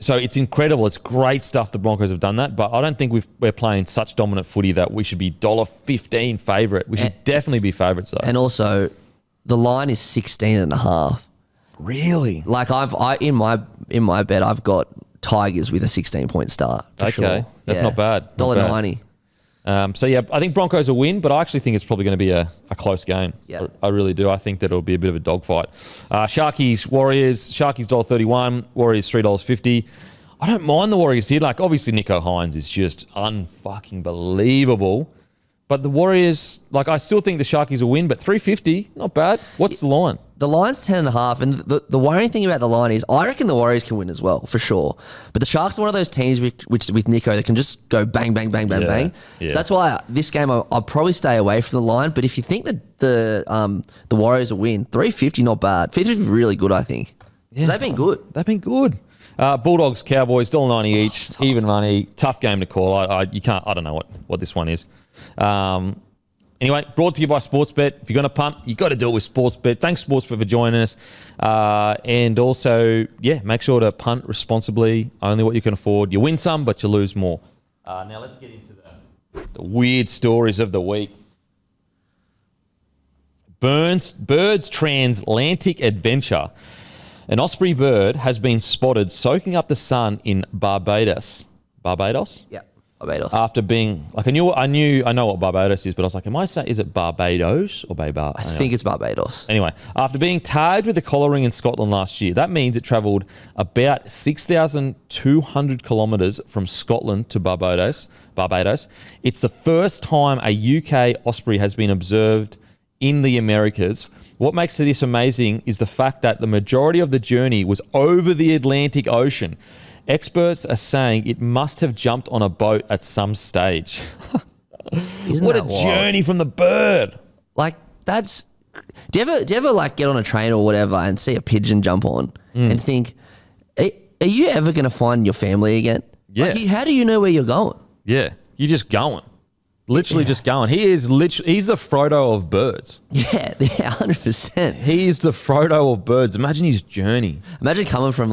So it's incredible. It's great stuff the Broncos have done that, but I don't think we're playing such dominant footy that we should be $1.15 favourite. We should definitely be favourites though. And also, the line is 16.5. Really? Like, in my bet, I've got Tigers with a 16-point start. For sure. That's not bad. $1.90. So yeah, I think Broncos will win, but I actually think it's probably going to be a close game. Yeah. I really do. I think that it'll be a bit of a dogfight. Sharkies, Warriors. Sharkies $1.31, Warriors $3.50. I don't mind the Warriors here. Like, obviously Nico Hines is just unfucking believable. But the Warriors, like, I still think the Sharkies will win, but $3.50, not bad. What's the line? The line's 10.5, and the worrying thing about the line is I reckon the Warriors can win as well, for sure. But the Sharks are one of those teams with Nico that can just go bang, bang, bang, bang, bang. Yeah. So that's why this game I'll probably stay away from the line. But if you think that the Warriors will win, $3.50 not bad. $3.50 is really good, I think. Yeah. They've been good. They've been good. Bulldogs, Cowboys, $1.90 each, even money. Tough game to call. I don't know what this one is. Anyway, brought to you by Sportsbet. If you're going to punt, you got to do it with Sportsbet. Thanks, Sportsbet, for joining us. And also, make sure to punt responsibly, only what you can afford. You win some, but you lose more. Now, let's get into the weird stories of the week. Bird's transatlantic adventure. An osprey bird has been spotted soaking up the sun in Barbados. Barbados? Yeah, Barbados. After being like, I know what Barbados is, but I was like, am I saying, is it Barbados or Barbados? I think it's Barbados. Anyway, after being tagged with the collar ring in Scotland last year, that means it travelled about 6,200 kilometres from Scotland to Barbados. It's the first time a UK osprey has been observed in the Americas. What makes this amazing is the fact that the majority of the journey was over the Atlantic Ocean. Experts are saying it must have jumped on a boat at some stage. What a journey from the bird. Like, that's... Do you ever like get on a train or whatever and see a pigeon jump on and think, are you ever going to find your family again? Yeah. Like, how do you know where you're going? Yeah, you're just going. Literally just going. He's the Frodo of birds. Yeah, 100%. He is the Frodo of birds. Imagine his journey. Imagine coming from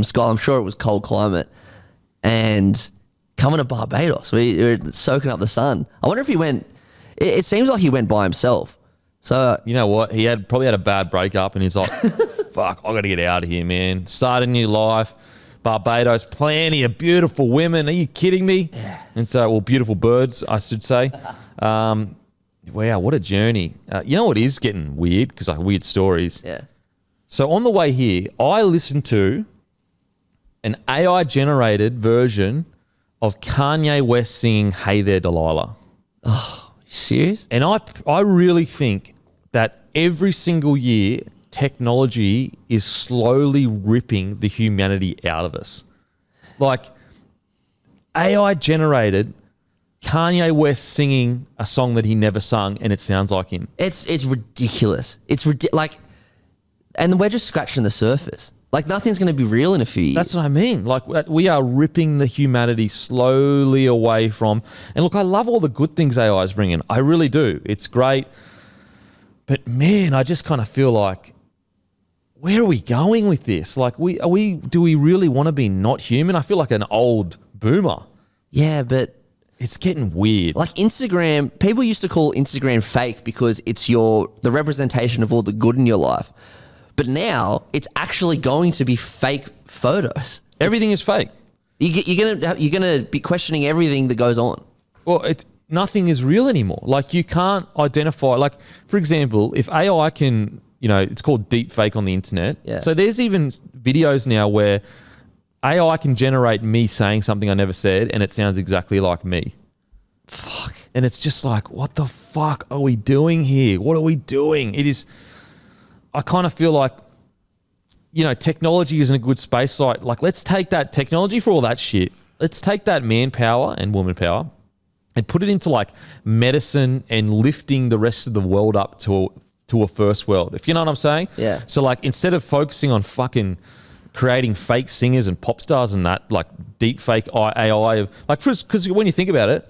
Scotland. I'm sure it was cold climate, and coming to Barbados. We were soaking up the sun. I wonder if he went. It seems like he went by himself. So you know what? He probably had a bad breakup, and he's like, "Fuck, I got to get out of here, man. Start a new life." Barbados, plenty of beautiful women. Are you kidding me? Yeah. And so, well, beautiful birds, I should say. Wow, what a journey. You know what is getting weird? Because like weird stories. Yeah. So on the way here, I listened to an AI-generated version of Kanye West singing "Hey There, Delilah." Oh, you serious? And I really think that every single year technology is slowly ripping the humanity out of us. Like, AI generated Kanye West singing a song that he never sung, and it sounds like him. It's ridiculous. Like, and we're just scratching the surface. Like, nothing's going to be real in a few years. That's what I mean. Like, we are ripping the humanity slowly away from. And look, I love all the good things AI is bringing. I really do. It's great. But man, I just kind of feel like, where are we going with this? Like, do we really want to be not human? I feel like an old boomer. Yeah, but it's getting weird. Like Instagram, people used to call Instagram fake because it's the representation of all the good in your life. But now it's actually going to be fake photos. Everything is fake. You're gonna be questioning everything that goes on. Well, nothing is real anymore. Like, you can't identify. Like, for example, if AI can, it's called deep fake on the internet. Yeah. So there's even videos now where AI can generate me saying something I never said, and it sounds exactly like me. Fuck. And it's just like, what the fuck are we doing here? What are we doing? I kind of feel like, technology is in a good space. Like, let's take that technology for all that shit. Let's take that manpower and woman power and put it into like medicine and lifting the rest of the world up to a first world. If you know what I'm saying? Yeah. So like, instead of focusing on fucking creating fake singers and pop stars and that, like deep fake AI, like, because when you think about it,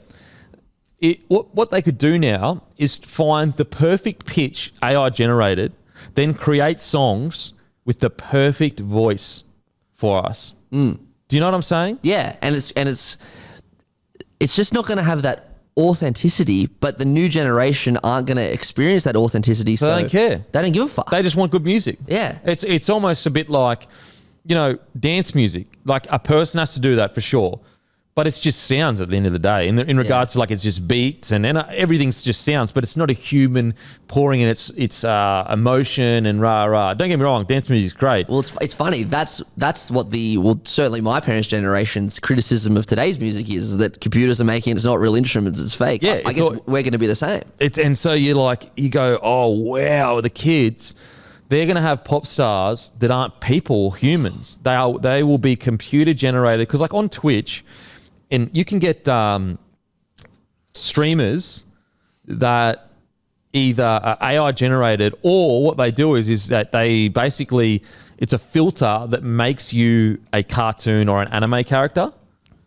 what they could do now is find the perfect pitch AI generated, then create songs with the perfect voice for us. Do you know what I'm saying? Yeah, and it's just not going to have that authenticity, but the new generation aren't going to experience that authenticity. So they don't care. They don't give a fuck. They just want good music. Yeah. It's almost a bit like, dance music. Like, a person has to do that for sure. But it's just sounds at the end of the day. In regards to, like, it's just beats and everything's just sounds, but it's not a human pouring in its emotion and rah. Don't get me wrong, dance music is great. Well, it's funny. That's what certainly my parents' generation's criticism of today's music is that computers are making it's not real instruments, it's fake. Yeah, I guess we're going to be the same. And so you go, oh wow, the kids, they're going to have pop stars that aren't people, humans. They will be computer generated, because like on Twitch. And you can get streamers that either are AI generated, or what they do is that they basically, it's a filter that makes you a cartoon or an anime character.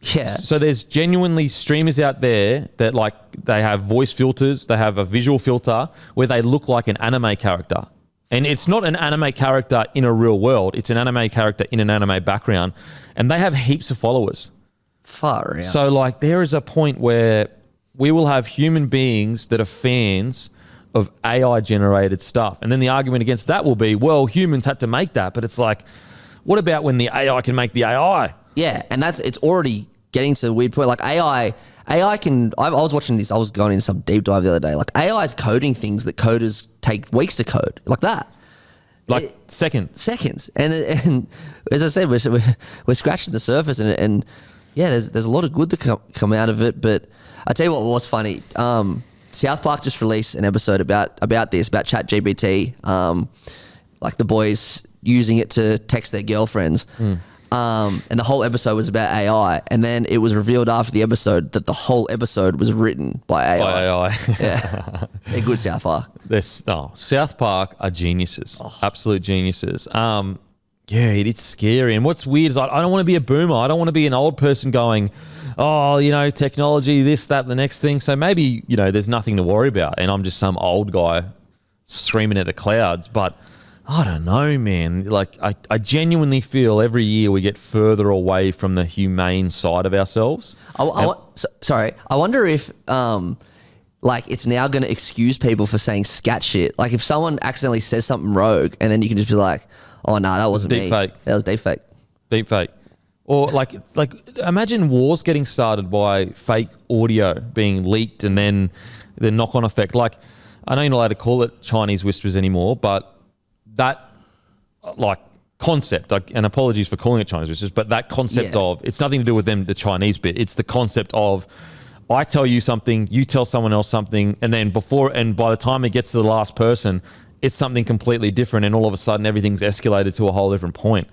Yeah. So there's genuinely streamers out there that like, they have voice filters, they have a visual filter where they look like an anime character. And it's not an anime character in a real world. It's an anime character in an anime background. And they have heaps of followers. Far out. So like, there is a point where we will have human beings that are fans of AI generated stuff. And then the argument against that will be, well, humans had to make that. But it's like, what about when the AI can make the AI? Yeah, and it's already getting to a weird point. Like AI can, I was watching this, I was going into some deep dive the other day. Like, AI is coding things that coders take weeks to code, like that. Like seconds. And as I said, we're scratching the surface, and yeah, there's a lot of good that come out of it. But I tell you what was funny. South Park just released an episode about ChatGPT, like the boys using it to text their girlfriends. And the whole episode was about AI. And then it was revealed after the episode that the whole episode was written by AI. Yeah, they're good, South Park. South Park are geniuses, absolute geniuses. Yeah, it's scary. And what's weird is I don't want to be a boomer. I don't want to be an old person going, oh, technology, this, that, the next thing. So maybe, there's nothing to worry about. And I'm just some old guy screaming at the clouds. But I don't know, man. Like, I genuinely feel every year we get further away from the humane side of ourselves. Sorry. I wonder if, it's now going to excuse people for saying scat shit. Like, if someone accidentally says something rogue, and then you can just be like, oh, no, that wasn't me. Deep fake. That was deep fake. Deep fake. Or like imagine wars getting started by fake audio being leaked, and then the knock-on effect. Like, I know you're not allowed to call it Chinese whispers anymore, but that concept, and apologies for calling it Chinese whispers, but that concept of, it's nothing to do with them, the Chinese bit. It's the concept of, I tell you something, you tell someone else something, and then by the time it gets to the last person, it's something completely different, and all of a sudden everything's escalated to a whole different point.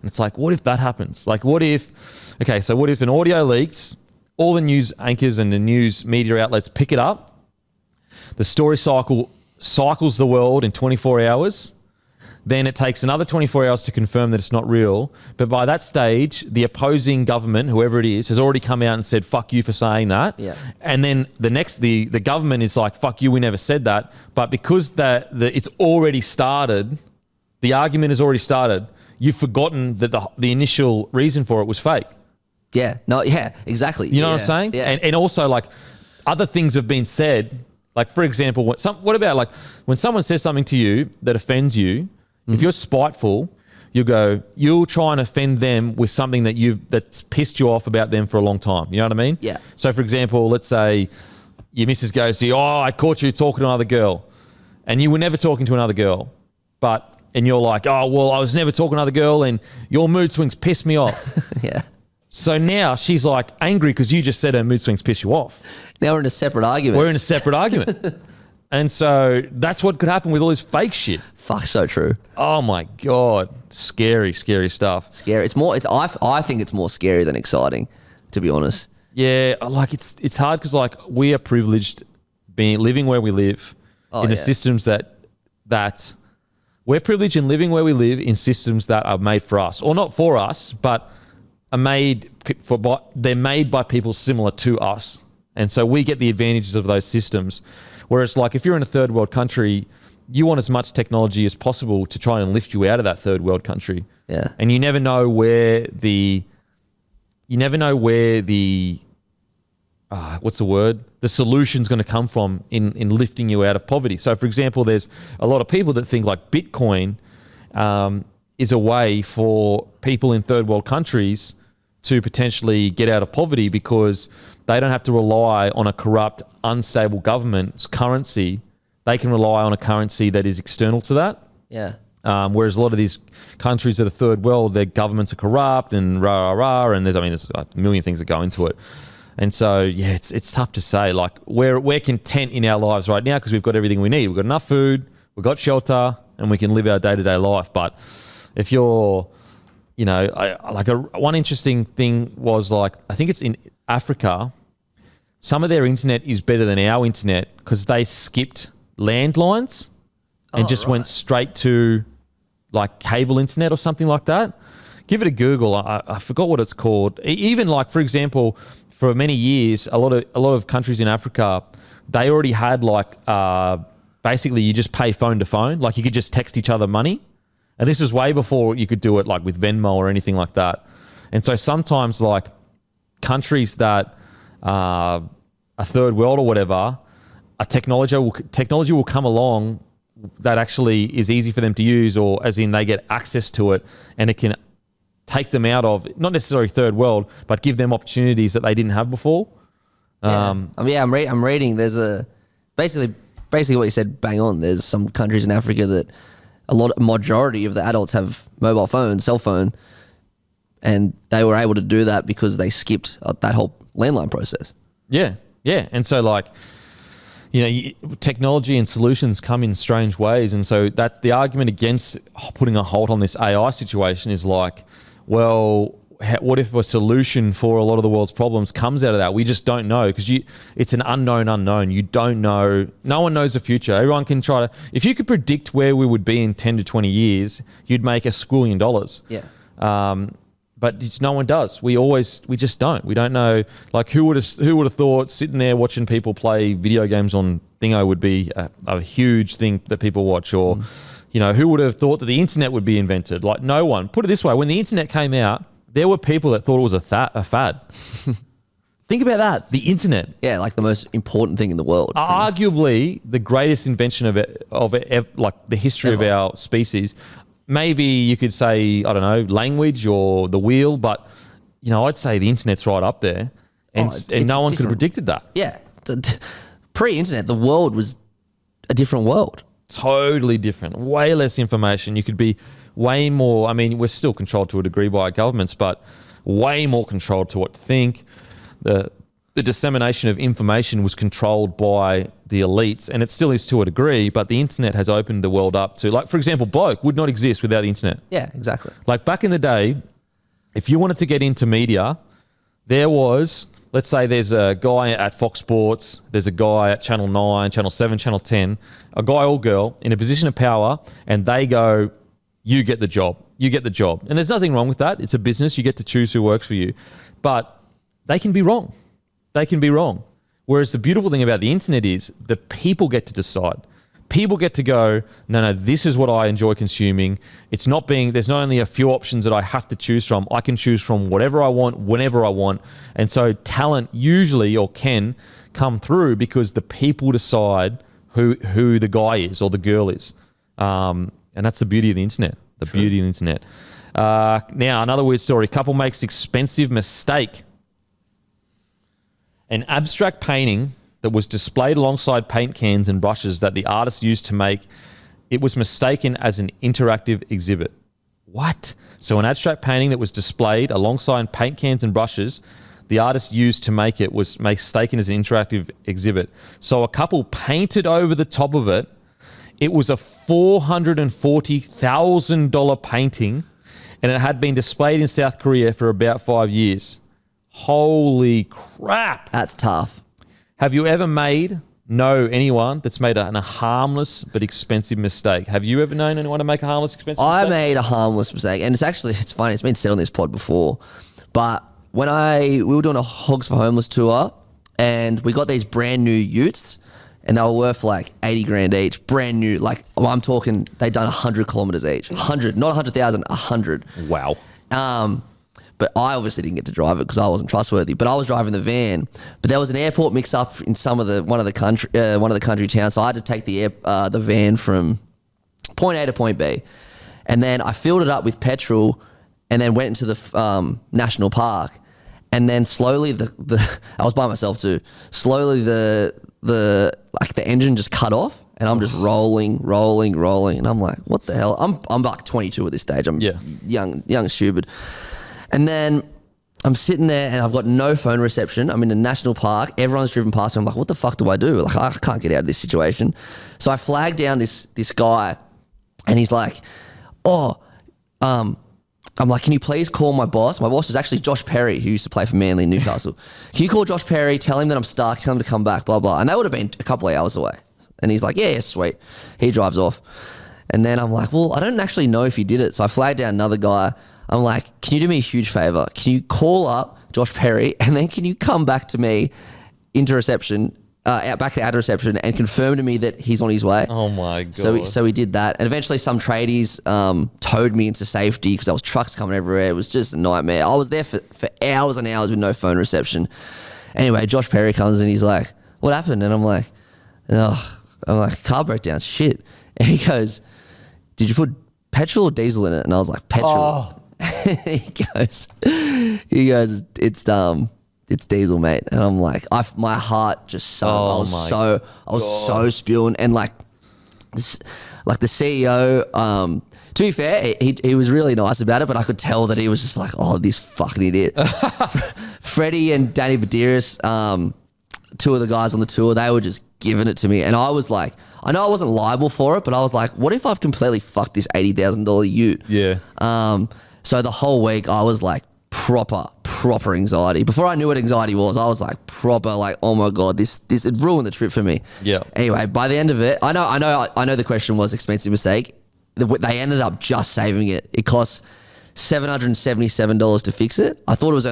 And it's like, what if that happens? Like, what if an audio leaks, all the news anchors and the news media outlets pick it up, the story cycles the world in 24 hours, then it takes another 24 hours to confirm that it's not real. But by that stage, the opposing government, whoever it is, has already come out and said, fuck you for saying that. Yeah. And then the government is like, fuck you, we never said that. But because it's already started, the argument has already started, you've forgotten that the initial reason for it was fake. Yeah. No, yeah, exactly. You know what I'm saying? Yeah. And also, like, other things have been said. Like, for example, what about, like, when someone says something to you that offends you, if you're spiteful, you'll try and offend them with something that's pissed you off about them for a long time. You know what I mean? Yeah. So, for example, let's say your missus goes to you, oh, I caught you talking to another girl. And you were never talking to another girl. And you're like, oh, well, I was never talking to another girl and your mood swings pissed me off. Yeah. So now she's like angry because you just said her mood swings piss you off. Now we're in a separate argument. We're in a separate argument. And so that's what could happen with all this fake shit. Fuck, so true. Oh my God. Scary, scary stuff. Scary. I think it's more scary than exciting, to be honest. Yeah, like it's hard because, like, we are privileged living where we live in the systems that we're privileged in living where we live in systems that are made for us, or not for us, but they're made by people similar to us. And so we get the advantages of those systems. Whereas, like, if you're in a third world country, you want as much technology as possible to try and lift you out of that third world country. Yeah. And you never know where the the solution's going to come from in lifting you out of poverty. So, for example, there's a lot of people that think like Bitcoin is a way for people in third world countries to potentially get out of poverty because they don't have to rely on a corrupt, unstable government's currency. They can rely on a currency that is external to that. Yeah. Whereas a lot of these countries that are third world, their governments are corrupt and and there's a million things that go into it. And so, yeah, it's tough to say. Like, we're content in our lives right now because we've got everything we need. We've got enough food, we've got shelter, and we can live our day-to-day life. But if you're, one interesting thing was, like, I think it's in Africa, some of their internet is better than our internet because they skipped landlines and went straight to, like, cable internet or something like that. Give it a Google. I forgot what it's called. Even, like, for example, for many years, a lot of countries in Africa, they already had, like, basically you just pay phone to phone. Like, you could just text each other money. And this is way before you could do it, like, with Venmo or anything like that. And so sometimes, like, countries that are third world or whatever, technology will come along that actually is easy for them to use, or as in they get access to it, and it can take them out of not necessarily third world, but give them opportunities that they didn't have before. I'm reading. There's basically what you said, bang on. There's some countries in Africa that majority of the adults have mobile phones, cell phone, and they were able to do that because they skipped that whole landline process. Yeah, yeah, and so, like, technology and solutions come in strange ways, and so that's the argument against putting a halt on this AI situation is like, well, what if a solution for a lot of the world's problems comes out of that? We just don't know because it's an unknown. You don't know. No one knows the future. Everyone can try to. If you could predict where we would be in 10 to 20 years, you'd make $1 squillion. Yeah. But no one does. We just don't. We don't know. Like, who would have thought sitting there watching people play video games on Thingo would be a huge thing that people watch, or who would have thought that the internet would be invented? Like, no one. Put it this way: when the internet came out, there were people that thought it was a fad. Think about that. The internet. Yeah, like the most important thing in the world. Arguably the greatest invention of like the history of our species. Maybe you could say, I don't know, language or the wheel, but, I'd say the internet's right up there. And no one could have predicted that. Yeah. Pre-internet, the world was a different world. Totally different. Way less information. You could be way more, I mean, we're still controlled to a degree by our governments, but way more controlled to what to think. The the dissemination of information was controlled by the elites, and it still is to a degree, but the internet has opened the world up to, like, for example, Bloke would not exist without the internet. Yeah, exactly. Like back in the day, if you wanted to get into media, there was, let's say there's a guy at Fox Sports, there's a guy at Channel 9, Channel 7, Channel 10, a guy or girl in a position of power, and they go, you get the job. You get the job. And there's nothing wrong with that. It's a business. You get to choose who works for you. But they can be wrong. They can be wrong. Whereas the beautiful thing about the internet is the people get to decide. People get to go, no, this is what I enjoy consuming. It's not being, there's not only a few options that I have to choose from. I can choose from whatever I want, whenever I want. And so talent usually or can come through because the people decide who the guy is or the girl is. And that's the beauty of the internet. The True. Beauty of the internet. Now, another weird story. Couple makes expensive mistake. An abstract painting that was displayed alongside paint cans and brushes that the artist used to make, it was mistaken as an interactive exhibit. What? So an abstract painting that was displayed alongside paint cans and brushes the artist used to make it was mistaken as an interactive exhibit. So a couple painted over the top of it. It was a $440,000 painting, and it had been displayed in South Korea for about 5 years. Holy crap. That's tough. Have you ever know anyone that's made a harmless but expensive mistake? Have you ever known anyone to make a harmless, expensive mistake? I made a harmless mistake, and it's funny. It's been said on this pod before, but when we were doing a Hogs for Homeless tour, and we got these brand new utes, and they were worth like 80 grand each, brand new. Like, I'm talking, they'd done 100 kilometers each. 100, not 100,000, 100. Wow. But I obviously didn't get to drive it because I wasn't trustworthy. But I was driving the van. But there was an airport mix-up in one of the country towns, so I had to take the van from point A to point B, and then I filled it up with petrol, and then went into the national park, and then slowly I was by myself too. Slowly the engine just cut off, and I'm just rolling, and I'm like, what the hell? I'm like 22 at this stage. I'm young stupid. And then I'm sitting there and I've got no phone reception. I'm in a national park. Everyone's driven past me. I'm like, what the fuck do I do? Like, I can't get out of this situation. So I flag down this guy, and he's like, I'm like, can you please call my boss? My boss is actually Josh Perry, who used to play for Manly in Newcastle. Can you call Josh Perry, tell him that I'm stuck, tell him to come back, blah, blah. And that would have been a couple of hours away. And he's like, yeah, sweet. He drives off. And then I'm like, well, I don't actually know if he did it. So I flagged down another guy. I'm like, can you do me a huge favor? Can you call up Josh Perry, and then can you come back to me into reception, back to ad reception, and confirm to me that he's on his way? Oh my God. So we did that. And eventually some tradies towed me into safety because there was trucks coming everywhere. It was just a nightmare. I was there for hours and hours with no phone reception. Anyway, Josh Perry comes and he's like, what happened? And I'm like, car broke shit. And he goes, did you put petrol or diesel in it? And I was like, petrol. Oh. he goes, it's diesel, mate. And I'm like, my heart just sunk. I was so spewing, and like the CEO. To be fair, he was really nice about it, but I could tell that he was just like, oh, this fucking idiot. Freddie and Danny Badiris, two of the guys on the tour, they were just giving it to me, and I was like, I know I wasn't liable for it, but I was like, what if I've completely fucked this $80,000 ute? Yeah. So the whole week I was like proper anxiety. Before I knew what anxiety was, I was like proper, like, oh my God, this it ruined the trip for me. Yeah. Anyway, by the end of it, I know the question was expensive mistake. They ended up just saving it. It cost $777 to fix it. I thought it was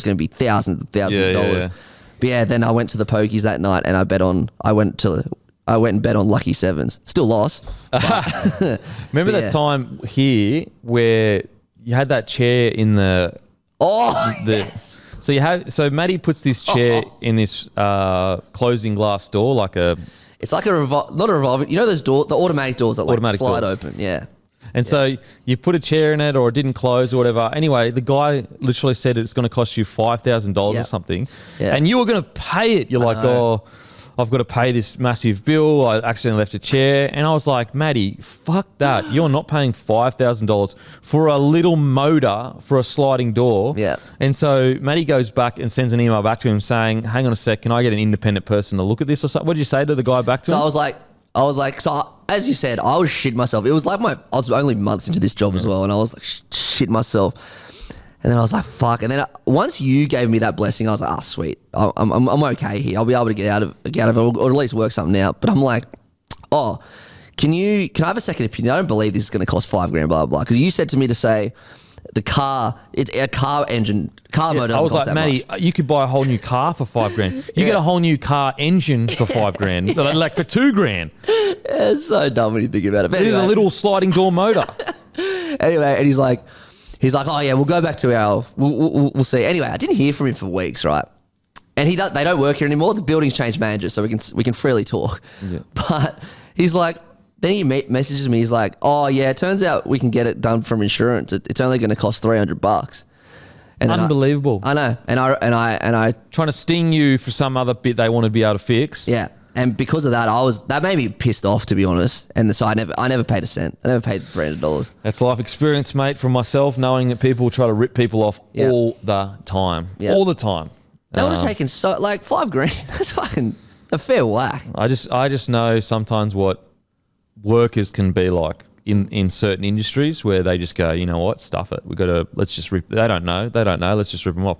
going to be thousands of dollars. Yeah. But yeah, then I went to the pokies that night and I went and bet on Lucky Sevens. Still lost. Remember that time here where you had that chair in the... Yes. So Matty puts this chair in this closing glass door, like a... It's like not a revolving... You know those doors, the automatic doors that like slide doors. Open? Yeah. And so you put a chair in it, or it didn't close or whatever. Anyway, the guy literally said it's going to cost you $5,000 or something. Yeah. And you were going to pay it. You're like, I've got to pay this massive bill. I accidentally left a chair. And I was like, Matty, fuck that. You're not paying $5,000 for a little motor for a sliding door. Yeah. And so Matty goes back and sends an email back to him saying, hang on a sec, can I get an independent person to look at this or something? What did you say to the guy back to him? So I was like, as you said, I was shit myself. It was like I was only months into this job as well, and I was like shit myself. And then I was like, fuck. And then once you gave me that blessing, I was like, sweet. I'm okay here. I'll be able to get out of it or at least work something out. But I'm like, can I have a second opinion? I don't believe this is going to cost $5,000, blah, blah, blah. Because you said to me to say the car, it's a car engine, motor doesn't cost that Matty, much. you could buy a whole new car for $5,000. You get a whole new car engine for $5,000, like for $2,000. Yeah, it's so dumb when you think about it. But It is a little sliding door motor. Anyway, and he's like, oh yeah, we'll go back to we'll see. Anyway, I didn't hear from him for weeks, right? And they don't work here anymore. The building's changed managers, so we can freely talk. Yeah. But he's like, then he messages me. He's like, oh yeah, it turns out we can get it done from insurance. It's only going to cost $300. And Unbelievable. I know, and I trying to sting you for some other bit they want to be able to fix. Yeah. And because of that, that made me pissed off, to be honest. And so I never paid a cent. I never paid $300. That's life experience, mate, from myself, knowing that people try to rip people off all the time. Yep. All the time. That would have taken $5,000. That's fucking a fair whack. I just know sometimes what workers can be like in certain industries where they just go, you know what, stuff it. Let's just rip. They don't know. Let's just rip them off.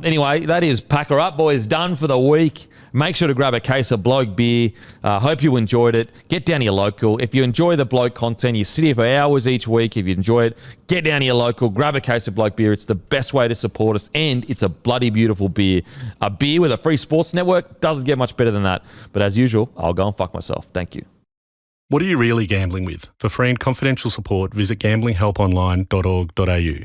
Anyway, that is Packer Up, boys, done for the week. Make sure to grab a case of Bloke beer. Hope you enjoyed it. Get down to your local. If you enjoy the Bloke content, you sit here for hours each week. If you enjoy it, get down to your local. Grab a case of Bloke beer. It's the best way to support us, and it's a bloody beautiful beer. A beer with a free sports network doesn't get much better than that. But as usual, I'll go and fuck myself. Thank you. What are you really gambling with? For free and confidential support, visit gamblinghelponline.org.au.